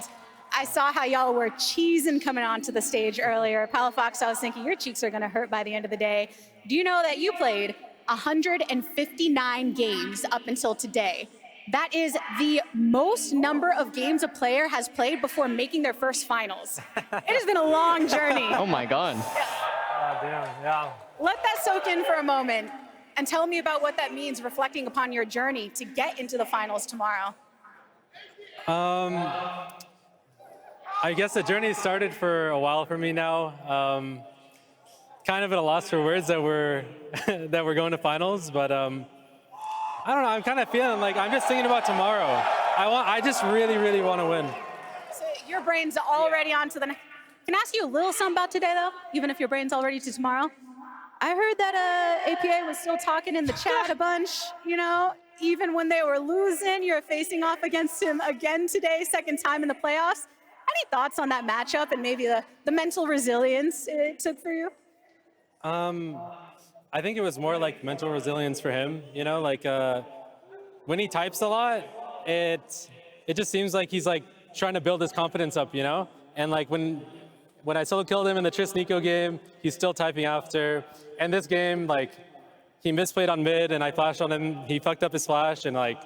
I saw how y'all were cheesing coming onto the stage earlier. Palafox, I was thinking your cheeks are gonna hurt by the end of the day. Do you know that you played 159 games up until today? That is the most number of games a player has played before making their first finals. It has been a long journey. Oh my God. Damn, yeah. Let that soak in for a moment and tell me about what that means reflecting upon your journey to get into the finals tomorrow. I guess the journey started for a while for me now. Kind of at a loss for words that we're that we're going to finals, but I don't know. I'm kind of feeling like I'm just thinking about tomorrow. I just really want to win. So your brain's already on to the. Can I ask you a little something about today though, even if your brain's already to tomorrow? I heard that APA was still talking in the chat a bunch. Even when they were losing, you're facing off against him again today, second time in the playoffs. Any thoughts on that matchup and maybe the mental resilience it took for you? I think it was more like mental resilience for him. When he types a lot, it just seems like he's like trying to build his confidence up, And like when I solo killed him in the Triss Nico game, he's still typing after. And this game, like he misplayed on mid and I flashed on him. He fucked up his flash and like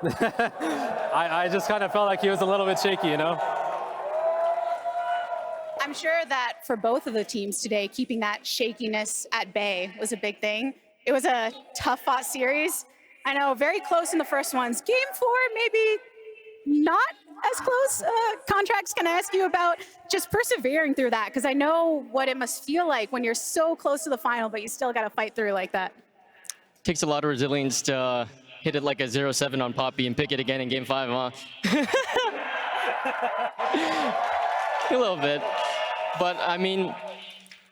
I just kind of felt like he was a little bit shaky, I'm sure that for both of the teams today, keeping that shakiness at bay was a big thing. It was a tough fought series. I know, very close in the first ones. Game 4, maybe not as close. Contractz, can I ask you about just persevering through that? Because I know what it must feel like when you're so close to the final, but you still got to fight through like that. Takes a lot of resilience to hit it like a 0-7 on Poppy and pick it again in game 5, huh? A little bit. But I mean,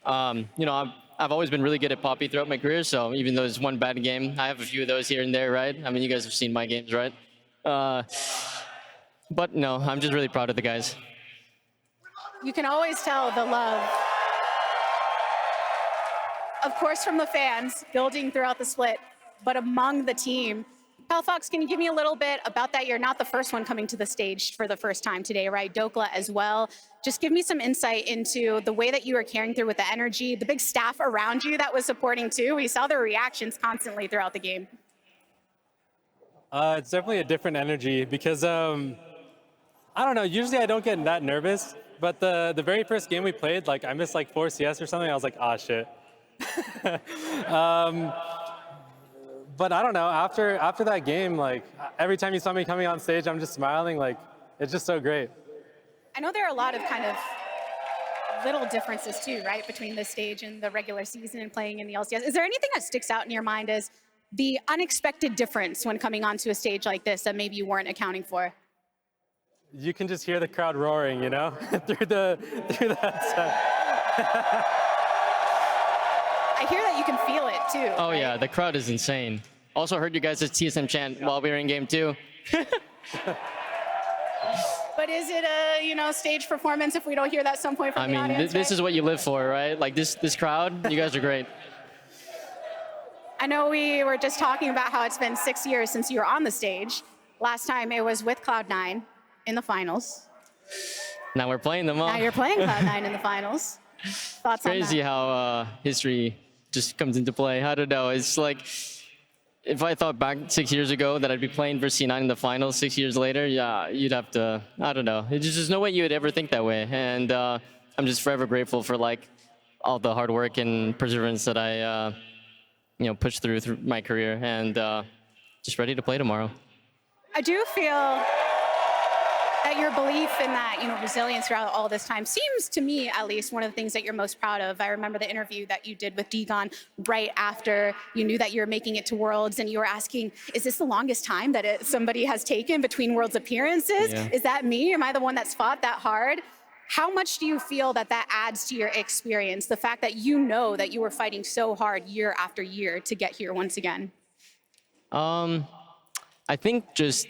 I've always been really good at Poppy throughout my career, so even though it's one bad game, I have a few of those here and there, right? I mean, you guys have seen my games, right? But no, I'm just really proud of the guys. You can always tell the love, of course, from the fans, building throughout the split, but among the team. Palafox, can you give me a little bit about that? You're not the first one coming to the stage for the first time today, right? Dhokla as well. Just give me some insight into the way that you were carrying through with the energy, the big staff around you that was supporting too. We saw their reactions constantly throughout the game. It's definitely a different energy because, I don't know, usually I don't get that nervous, but the very first game we played, like I missed like 4 CS or something, I was like, ah, shit. But I don't know, after that game, like every time you saw me coming on stage, I'm just smiling, like it's just so great. I know there are a lot of kind of little differences too, right, between this stage and the regular season and playing in the LCS. Is there anything that sticks out in your mind as the unexpected difference when coming onto a stage like this that maybe you weren't accounting for? You can just hear the crowd roaring, through that set. I hear that you can feel it too. Oh right? Yeah, the crowd is insane. Also heard you guys' TSM chant while we were in game 2. But is it a stage performance if we don't hear that at some point from the audience? This is what you live for, right? Like this crowd, you guys are great. I know we were just talking about how it's been 6 years since you were on the stage. Last time it was with Cloud9 in the finals. Now we're playing them all. Now you're playing Cloud9 in the finals. Thoughts on that? Crazy how history just comes into play. I don't know. It's like if I thought back 6 years ago that I'd be playing for C9 in the finals 6 years later, yeah, you'd have to, I don't know. There's just no way you would ever think that way. And I'm just forever grateful for like all the hard work and perseverance that I pushed through my career, and just ready to play tomorrow. I do feel that your belief in that, resilience throughout all this time seems to me, at least, one of the things that you're most proud of. I remember the interview that you did with Degon right after you knew that you were making it to Worlds, and you were asking, is this the longest time that somebody has taken between Worlds appearances? Yeah. Is that me? Am I the one that's fought that hard? How much do you feel that adds to your experience, the fact that you know that you were fighting so hard year after year to get here once again? I think just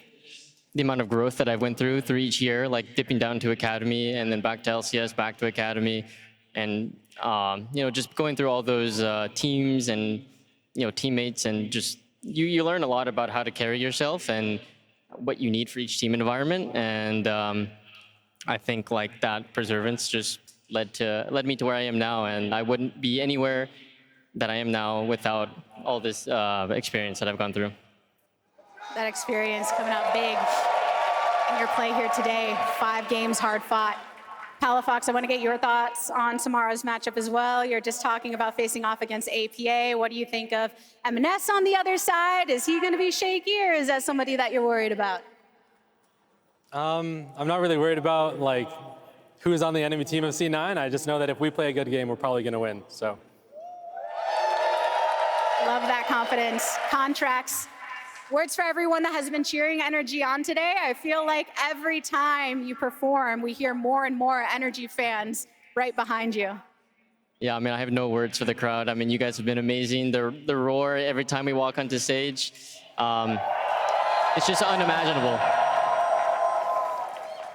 the amount of growth that I went through each year, like dipping down to Academy and then back to LCS, back to Academy, and just going through all those teams and teammates, and just you learn a lot about how to carry yourself and what you need for each team environment. And I think like that perseverance just led me to where I am now, and I wouldn't be anywhere that I am now without all this experience that I've gone through. That experience coming out big in your play here today. 5 games hard fought. Palafox, I want to get your thoughts on tomorrow's matchup as well. You're just talking about facing off against APA. What do you think of M&S on the other side? Is he going to be shaky, or is that somebody that you're worried about? I'm not really worried about who is on the enemy team of C9. I just know that if we play a good game, we're probably going to win. So. Love that confidence. Contractz. Words for everyone that has been cheering NRG on today. I feel like every time you perform, we hear more and more NRG fans right behind you. Yeah, I mean, I have no words for the crowd. I mean, you guys have been amazing. The roar every time we walk onto stage, it's just unimaginable.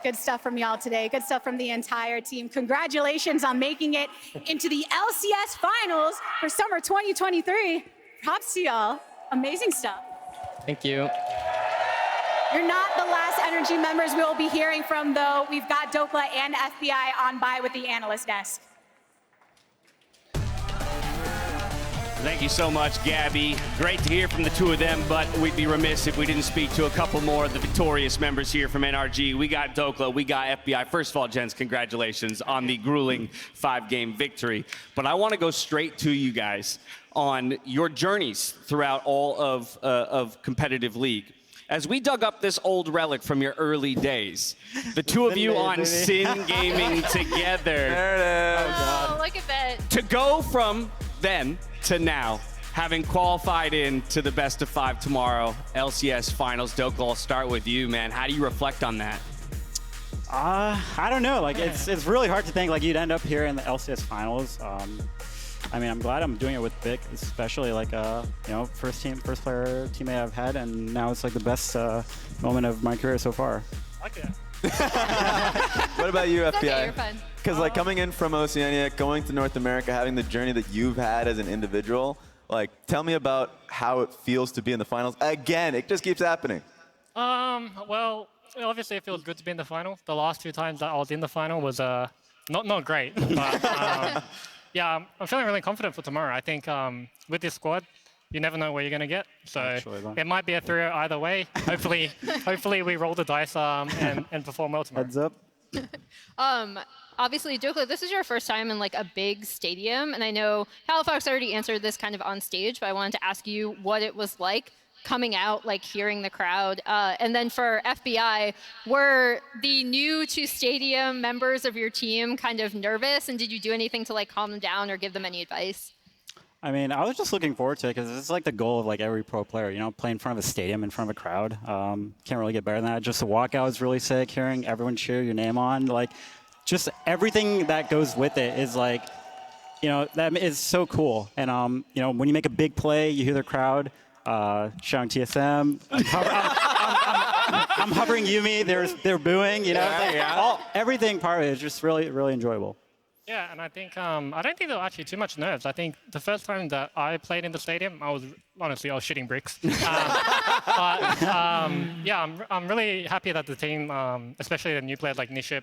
Good stuff from y'all today. Good stuff from the entire team. Congratulations on making it into the LCS Finals for Summer 2023. Props to y'all. Amazing stuff. Thank you. You're not the last NRG members we'll be hearing from, though. We've got Dhokla and FBI on by with the analyst desk. Thank you so much, Gabby. Great to hear from the two of them, but we'd be remiss if we didn't speak to a couple more of the victorious members here from NRG. We got Dhokla, we got FBI. First of all, gents, congratulations on the grueling 5-game victory. But I want to go straight to you guys on your journeys throughout all of competitive league. As we dug up this old relic from your early days, the two of you on Sin Gaming together. There it is. Oh, look at that. To go from then to now, having qualified in to the best of 5 tomorrow, LCS Finals. Dhokla, I'll start with you, man. How do you reflect on that? I don't know. It's really hard to think you'd end up here in the LCS Finals. I mean, I'm glad I'm doing it with Vic, especially first player teammate I've had, and now it's the best moment of my career so far. I like that. What about you, FBI? Okay, you're fine. Because coming in from Oceania, going to North America, having the journey that you've had as an individual, tell me about how it feels to be in the finals. Again, it just keeps happening. Well, obviously it feels good to be in the final. The last 2 times that I was in the final was not great, but yeah, I'm feeling really confident for tomorrow. I think with this squad, you never know where you're going to get. So it might be a 3-0 either way. Hopefully we roll the dice and perform well tomorrow. Heads up. Obviously, Dhokla, this is your first time in a big stadium, and I know Palafox already answered this kind of on stage, but I wanted to ask you what it was like coming out, hearing the crowd. And then for FBI, were the new to stadium members of your team kind of nervous, and did you do anything to calm them down or give them any advice? I mean, I was just looking forward to it because it's the goal of every pro player, play in front of a stadium, in front of a crowd. Can't really get better than that. Just the walkout is really sick, hearing everyone cheer your name on. Just everything that goes with it is that is so cool. And when you make a big play, you hear the crowd shouting TSM. I'm hovering Yumi. They're booing. Everything part of it is just really, really enjoyable. Yeah, and I think I don't think there were actually too much nerves. I think the first time that I played in the stadium, I was shitting bricks. Yeah, I'm really happy that the team, especially the new players like Niship,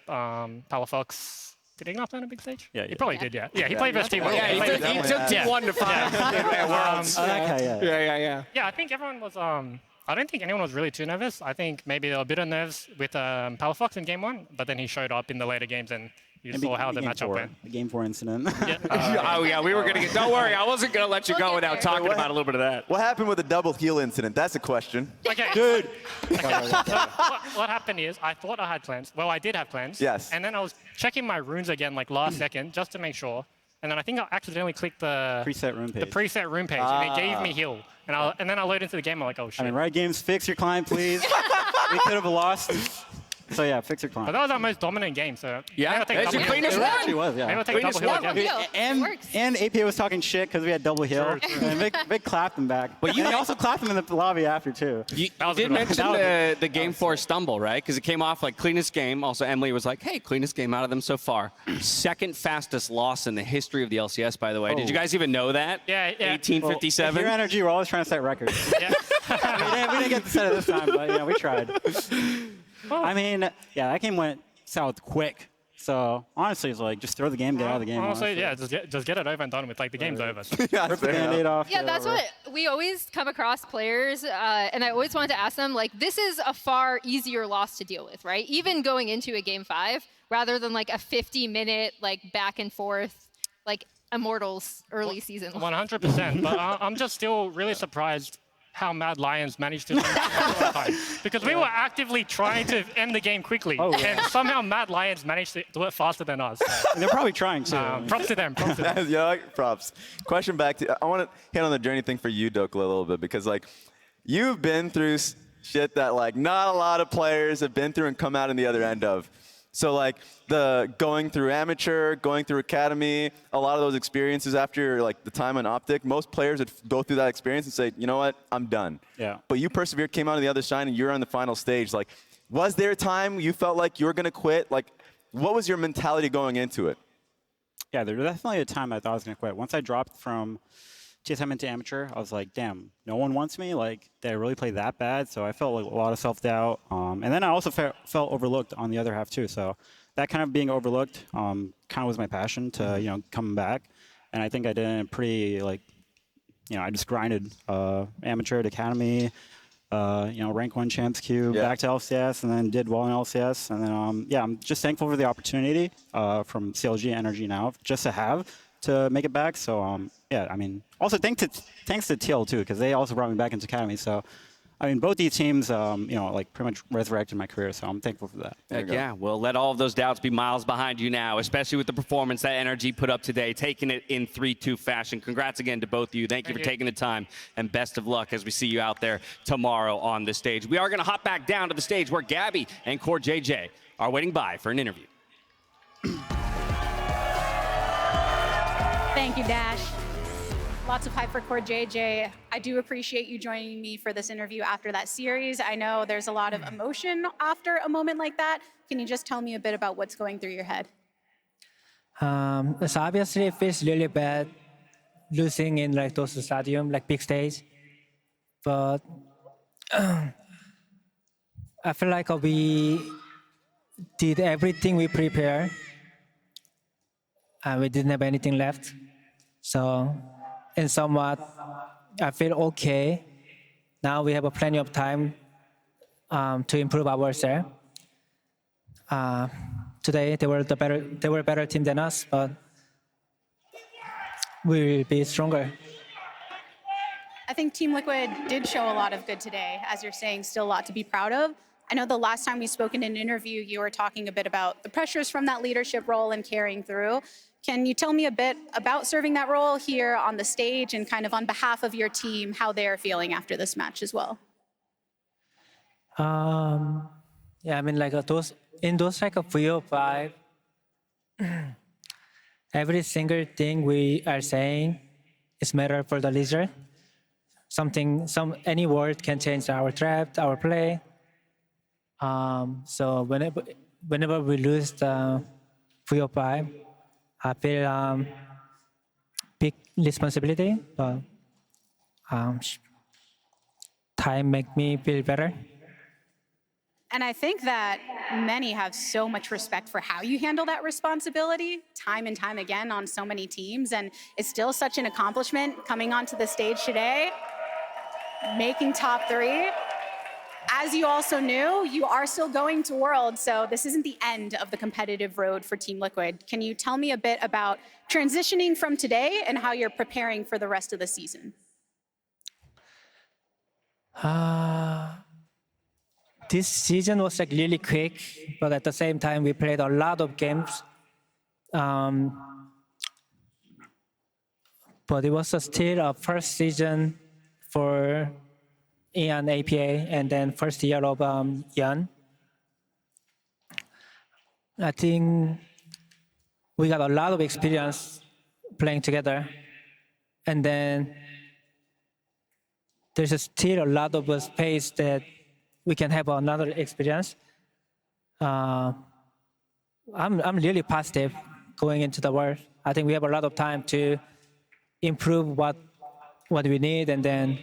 Palafox. Did Gnar play on a big stage? Yeah, he probably did. Yeah, he played versus Team One. Yeah, he took Team 1 to 5 at Worlds. Yeah, I think everyone was. I don't think anyone was really too nervous. I think maybe there were a bit of nerves with Palafox in game 1, but then he showed up in the later games and you saw how the matchup went. The game 4 incident. Oh, yeah, we were going to get, don't worry, I wasn't going to let you go without talking about a little bit of that. What happened with the double heal incident? That's a question. Okay. Dude. What happened is I thought I had cleanse. Well, I did have cleanse. Yes. And then I was checking my runes again like last second just to make sure. And then I think I accidentally clicked the preset rune page. The preset rune page, and it gave me heal. And then I loaded into the game. I'm like, oh shit. I mean, Riot Games, fix your client, please. We could have lost. So yeah, fix your client. But that was our most dominant game. So yeah, it's the cleanest one. It actually was. Yeah. Maybe I'll take double heal again. And APA was talking shit because we had double heal. And Vic clapped him back. But you also clapped him in the lobby after too. You did mention the game 4 stumble, right? Because it came off like cleanest game. Also, Emily was like, hey, cleanest game out of them so far. Second fastest loss in the history of the LCS, by the way. Did you guys even know that? Yeah. 1857. Well, here NRG, we're always trying to set records. Yeah. we didn't get to set it this time, but yeah, we tried. I mean, yeah, that game went south quick. So honestly, it's like just throw the game, get out of the game. Honestly, yeah, just get it over and done with. Like the game's over. Rip the Band-Aid off. Yeah, that's what we always come across players, and I always wanted to ask them, like, this is a far easier loss to deal with, right? Even going into a game 5, rather than like a 50-minute like back and forth, like Immortals early season. 100%. But I'm just still really surprised how Mad Lions managed to lose time. Because we were actively trying to end the game quickly, and somehow Mad Lions managed to do it faster than us. So. They're probably trying to. Props to them. Props to them. Yeah, props. Question back to, I want to hit on the journey thing for you, Dhokla, a little bit, because like you've been through shit that like not a lot of players have been through and come out on the other end of. So like the going through amateur, going through academy, a lot of those experiences after like the time on Optic, most players would go through that experience and say, you know what, I'm done. Yeah. But you persevered, came out on the other side, and you're on the final stage. Like, was there a time you felt like you were gonna quit? Like, what was your mentality going into it? Yeah, there was definitely a time I thought I was gonna quit. Once I dropped from TSM into amateur, I was like, damn, no one wants me. Like, did I really play that bad? So I felt like a lot of self-doubt. And then I also felt overlooked on the other half too. So that kind of being overlooked kind of was my passion to, you know, come back. And I think I did it pretty, like, you know, I just grinded amateur to academy, you know, rank 1 champs queue, back to LCS, and then did well in LCS. And then, yeah, I'm just thankful for the opportunity from CLG and NRG now just to have to make it back. So, yeah, I mean, also thanks to TL too, because they also brought me back into academy. So, I mean, both these teams, you know, like pretty much resurrected my career. So I'm thankful for that. Yeah, well, let all of those doubts be miles behind you now, especially with the performance that NRG put up today, taking it in 3-2 fashion. Congrats again to both of you. Thank you for taking the time, and best of luck as we see you out there tomorrow on the stage. We are going to hop back down to the stage where Gabby and CoreJJ are waiting by for an interview. Thank you, Dash. Lots of hype for CoreJJ. I do appreciate you joining me for this interview after that series. I know there's a lot of emotion after a moment like that. Can you just tell me a bit about what's going through your head? It's obviously it feels really bad losing in like those stadium, like big stage. But I feel like we did everything we prepared. We didn't have anything left. So, in somewhat, I feel okay. Now we have plenty of time to improve ourselves. Today they were a better team than us, but we will be stronger. I think Team Liquid did show a lot of good today. As you're saying, still a lot to be proud of. I know the last time we spoke in an interview, you were talking a bit about the pressures from that leadership role and carrying through. Can you tell me a bit about serving that role here on the stage and kind of on behalf of your team, how they're feeling after this match as well? Yeah, I mean, like in those like a 3 or 5, every single thing we are saying is matter for the lizard. Any word can change our trap, our play. So whenever we lose the 3 or 5, I feel big responsibility, but time make me feel better. And I think that many have so much respect for how you handle that responsibility time and time again on so many teams. And it's still such an accomplishment coming onto the stage today, making top 3. as you also knew, you are still going to Worlds, so this isn't the end of the competitive road for Team Liquid. Can you tell me a bit about transitioning from today and how you're preparing for the rest of the season? This season was like really quick, but at the same time, we played a lot of games. But it was still a first season for Yeon APA and then first year of Yeon. I think we got a lot of experience playing together. And then there's still a lot of space that we can have another experience. I'm really positive going into the world. I think we have a lot of time to improve what we need and then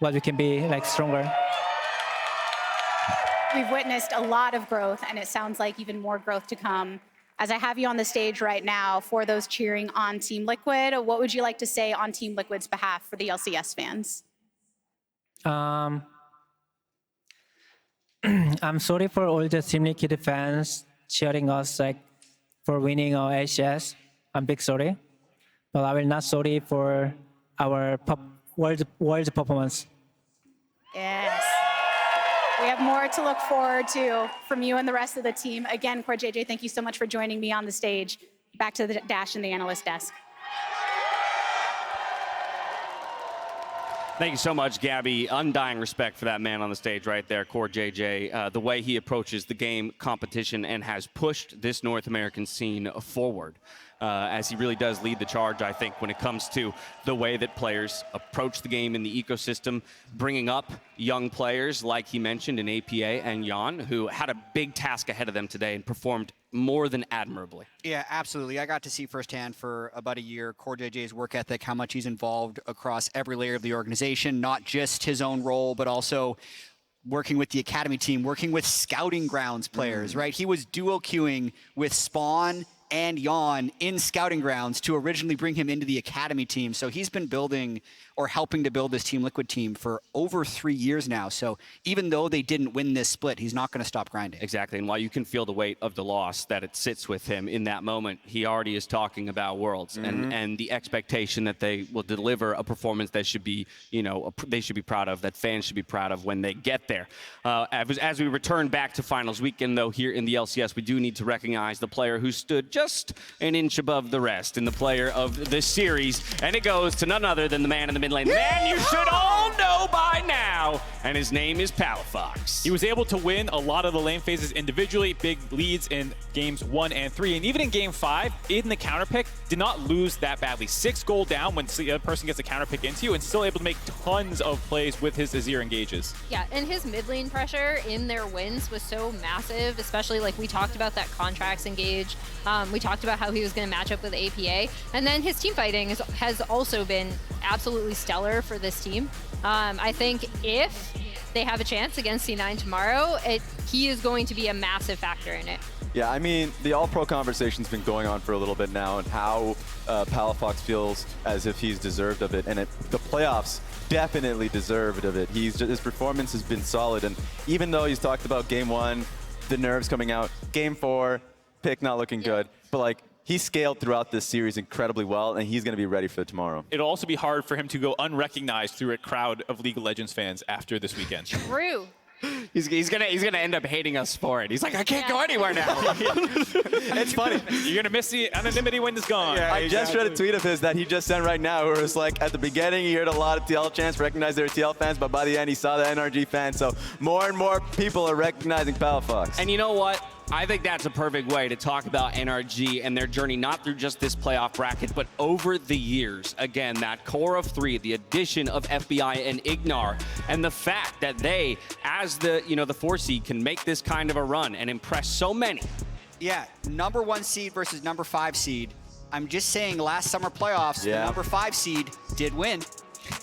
what we can be like stronger. We've witnessed a lot of growth, and it sounds like even more growth to come. As I have you on the stage right now, for those cheering on Team Liquid, what would you like to say on Team Liquid's behalf for the LCS fans? I'm sorry for all the Team Liquid fans cheering us like for winning our LCS. I'm big sorry, but I will not sorry for our world performance. Yes. We have more to look forward to from you and the rest of the team. Again, CoreJJ, thank you so much for joining me on the stage. Back to the Dash and the analyst desk. Thank you so much, Gabby. Undying respect for that man on the stage right there, CoreJJ. The way he approaches the game competition and has pushed this North American scene forward. As he really does lead the charge, I think, when it comes to the way that players approach the game in the ecosystem, bringing up young players, like he mentioned in APA and Yeon, who had a big task ahead of them today and performed more than admirably. Yeah, absolutely. I got to see firsthand for about a year CoreJJ's work ethic, how much he's involved across every layer of the organization, not just his own role, but also working with the academy team, working with scouting grounds players, right? He was duo queuing with Spawn and Yeon in scouting grounds to originally bring him into the academy team. So he's been building or helping to build this Team Liquid team for over 3 years now. So even though they didn't win this split, he's not going to stop grinding. Exactly, and while you can feel the weight of the loss that it sits with him in that moment, he already is talking about Worlds and the expectation that they will deliver a performance that should be, you know, they should be proud of, that fans should be proud of when they get there. As we return back to finals weekend, though, here in the LCS, we do need to recognize the player who stood just an inch above the rest in the player of this series, and it goes to none other than the man in the mid lane. Man you should all know by now, and his name is Palafox. He was able to win a lot of the lane phases individually, big leads in games 1 and 3, and even in game 5, in the counter pick, did not lose that badly. 6 gold down when the other person gets a counter pick into you, and still able to make tons of plays with his Azir engages. Yeah, and his mid lane pressure in their wins was so massive, especially like we talked about that Contractz engage. We talked about how he was going to match up with APA, and then his team fighting has also been absolutely stellar for this team. I think if they have a chance against C9 tomorrow, he is going to be a massive factor in it. Yeah, I mean, the All-Pro conversation's been going on for a little bit now, and how Palafox feels as if he's deserved of it, and the playoffs definitely deserved of it. His performance has been solid, and even though he's talked about game 1, the nerves coming out, game 4, pick not looking good, but like, he scaled throughout this series incredibly well, and he's going to be ready for tomorrow. It'll also be hard for him to go unrecognized through a crowd of League of Legends fans after this weekend. True. He's gonna end up hating us for it. He's like, I can't go anywhere now. It's funny. You're gonna miss the anonymity when it's gone. Yeah, I just read a tweet of his that he just sent right now, where it's like, at the beginning he heard a lot of TL chants, recognized they were TL fans, but by the end he saw the NRG fans. So more and more people are recognizing Palafox. And you know what? I think that's a perfect way to talk about NRG and their journey, not through just this playoff bracket, but over the years. Again, that core of 3, the addition of FBI and IgNar, and the fact that they, as the 4 seed, can make this kind of a run and impress so many. Yeah, number 1 seed versus number 5 seed. I'm just saying, last summer playoffs, the number 5 seed did win.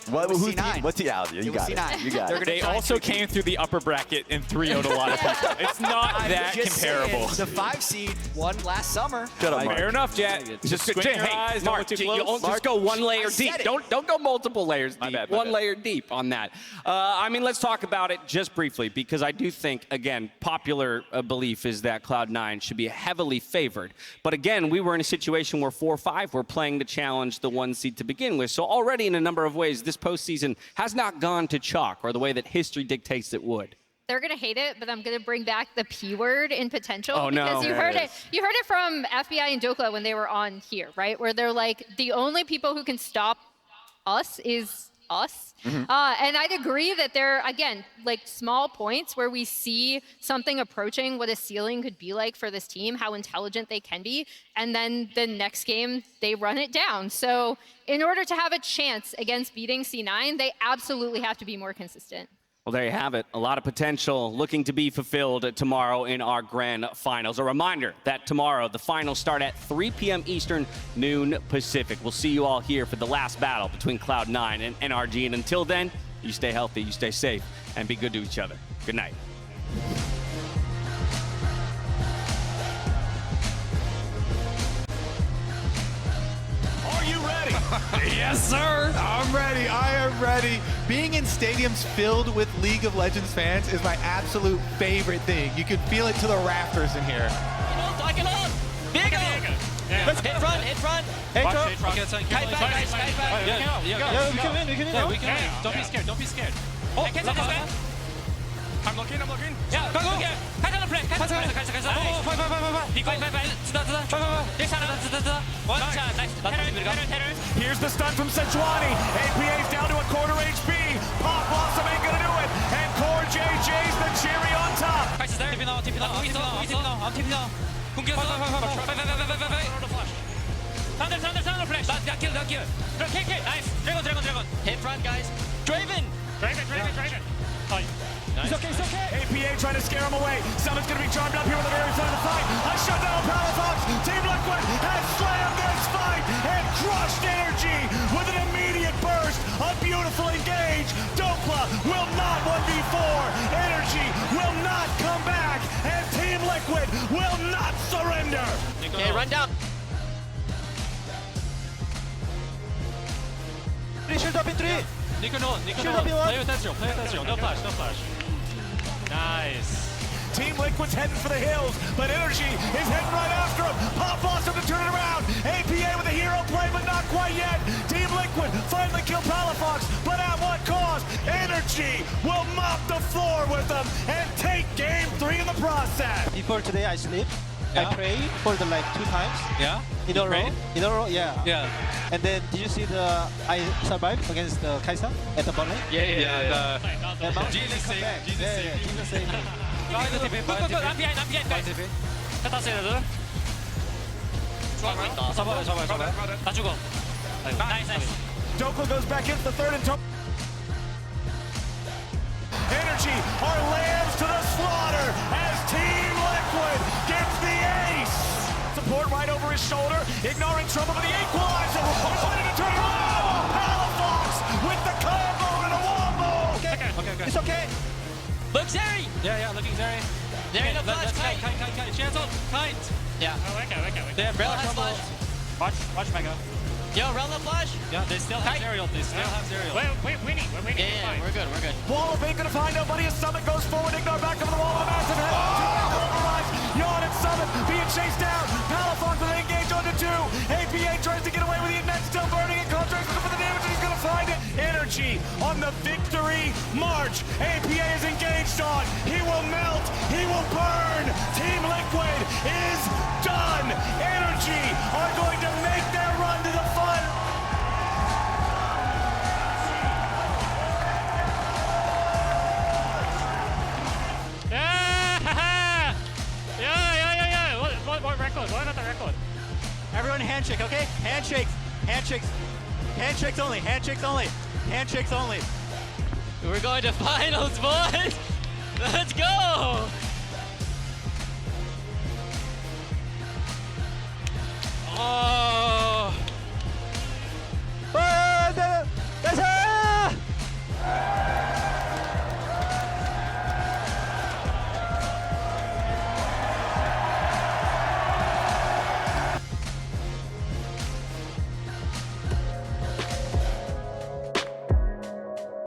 Who's team? What's the out? You got it. You got it. They also came through the upper bracket and 3-0'd a lot of people. It's not that comparable. The 5 seed won last summer. Fair enough, Jet. Just squint your eyes. Don't Mark, look too close. just go one layer deep. Don't go multiple layers deep. bad, one layer deep on that. I mean, let's talk about it just briefly, because I do think, again, popular belief is that Cloud9 should be heavily favored. But again, we were in a situation where 4-5 were playing to challenge the 1 seed to begin with. So already in a number of ways, this postseason has not gone to chalk, or the way that history dictates it would. They're gonna hate it, but I'm gonna bring back the P word in potential. Oh, no. Because you heard it from FBI and Dhokla when they were on here, right? Where they're like, the only people who can stop us is us. And I'd agree that there, again, like small points where we see something approaching what a ceiling could be like for this team, how intelligent they can be, and then the next game, they run it down. So in order to have a chance against beating C9, they absolutely have to be more consistent. Well, there you have it. A lot of potential looking to be fulfilled tomorrow in our grand finals. A reminder that tomorrow the finals start at 3 p.m. Eastern, noon Pacific. We'll see you all here for the last battle between Cloud9 and NRG. And until then, you stay healthy, you stay safe, and be good to each other. Good night. Are you ready? Yes, sir. I'm ready. I am ready. Being in stadiums filled with League of Legends fans is my absolute favorite thing. You can feel it to the rafters in here. Let's hit front. Hey, Yeah, we can win. We can win. Don't be scared. Don't be scared. Oh, I'm looking. Yeah, go. Here's the stun from Sejuani. APA's down to a quarter HP. Pop Blossom ain't gonna do it. And CoreJJ's the cherry on top. Thunder flash. That kill. Nice. Dragon. Hit front, guys. Draven. Nice. It's okay. APA trying to scare him away. Summon's gonna be charmed up here with the very front of the fight. I shut down Palafox. Team Liquid has slammed this fight and crushed NRG with an immediate burst. A beautiful engage. Dhokla will not 1v4. NRG will not come back. And Team Liquid will not surrender. Okay, run down. Shield up in 3. Nico no. Play attention. No flash. Nice. Team Liquid's heading for the hills, but NRG is heading right after him. Pop Blossom to turn it around. APA with a hero play, but not quite yet. Team Liquid finally killed Palafox, but at what cost? NRG will mop the floor with them and take game 3 in the process. Before today, I sleep. I pray for the 2 times. Yeah. In a row. Yeah. And then did you see I survived against the Xayah at the bot lane? Yeah. Jesus saved me. I'm behind. 땄어요. 잡아. 다 죽어. Nice. Dhokla goes back into the third and NRG are lambs to the slaughter as Team Liquid gets the ace. Support right over his shoulder, ignoring trouble for the equalizer. Ready to turn around. Palafox with the combo and a wombo. Okay. It's okay. Look, Zeri. Yeah, looking Zeri. Zeri no flash. Kite. Chance on. Kite. Yeah. They have Rell has flash. Watch Mega. Yo, Rell no flash. Yeah, they still have Zeri. We're winning. Yeah, we're good. Wall of ain't gonna find nobody as Summit goes forward. Gnar back over the wall with a massive head. Yeon and Summit being chased down. Palafox with an engage onto 2. APA tries to get away with the Ignite still burning, and Contractz looking for the damage, and he's gonna find it. NRG on the victory march. APA is engaged on. He will melt. He will burn. Team Liquid is done. NRG are going to make their run to the final. What record? What another record? Everyone handshake, okay? Handshakes only. We're going to finals, boys. Let's go.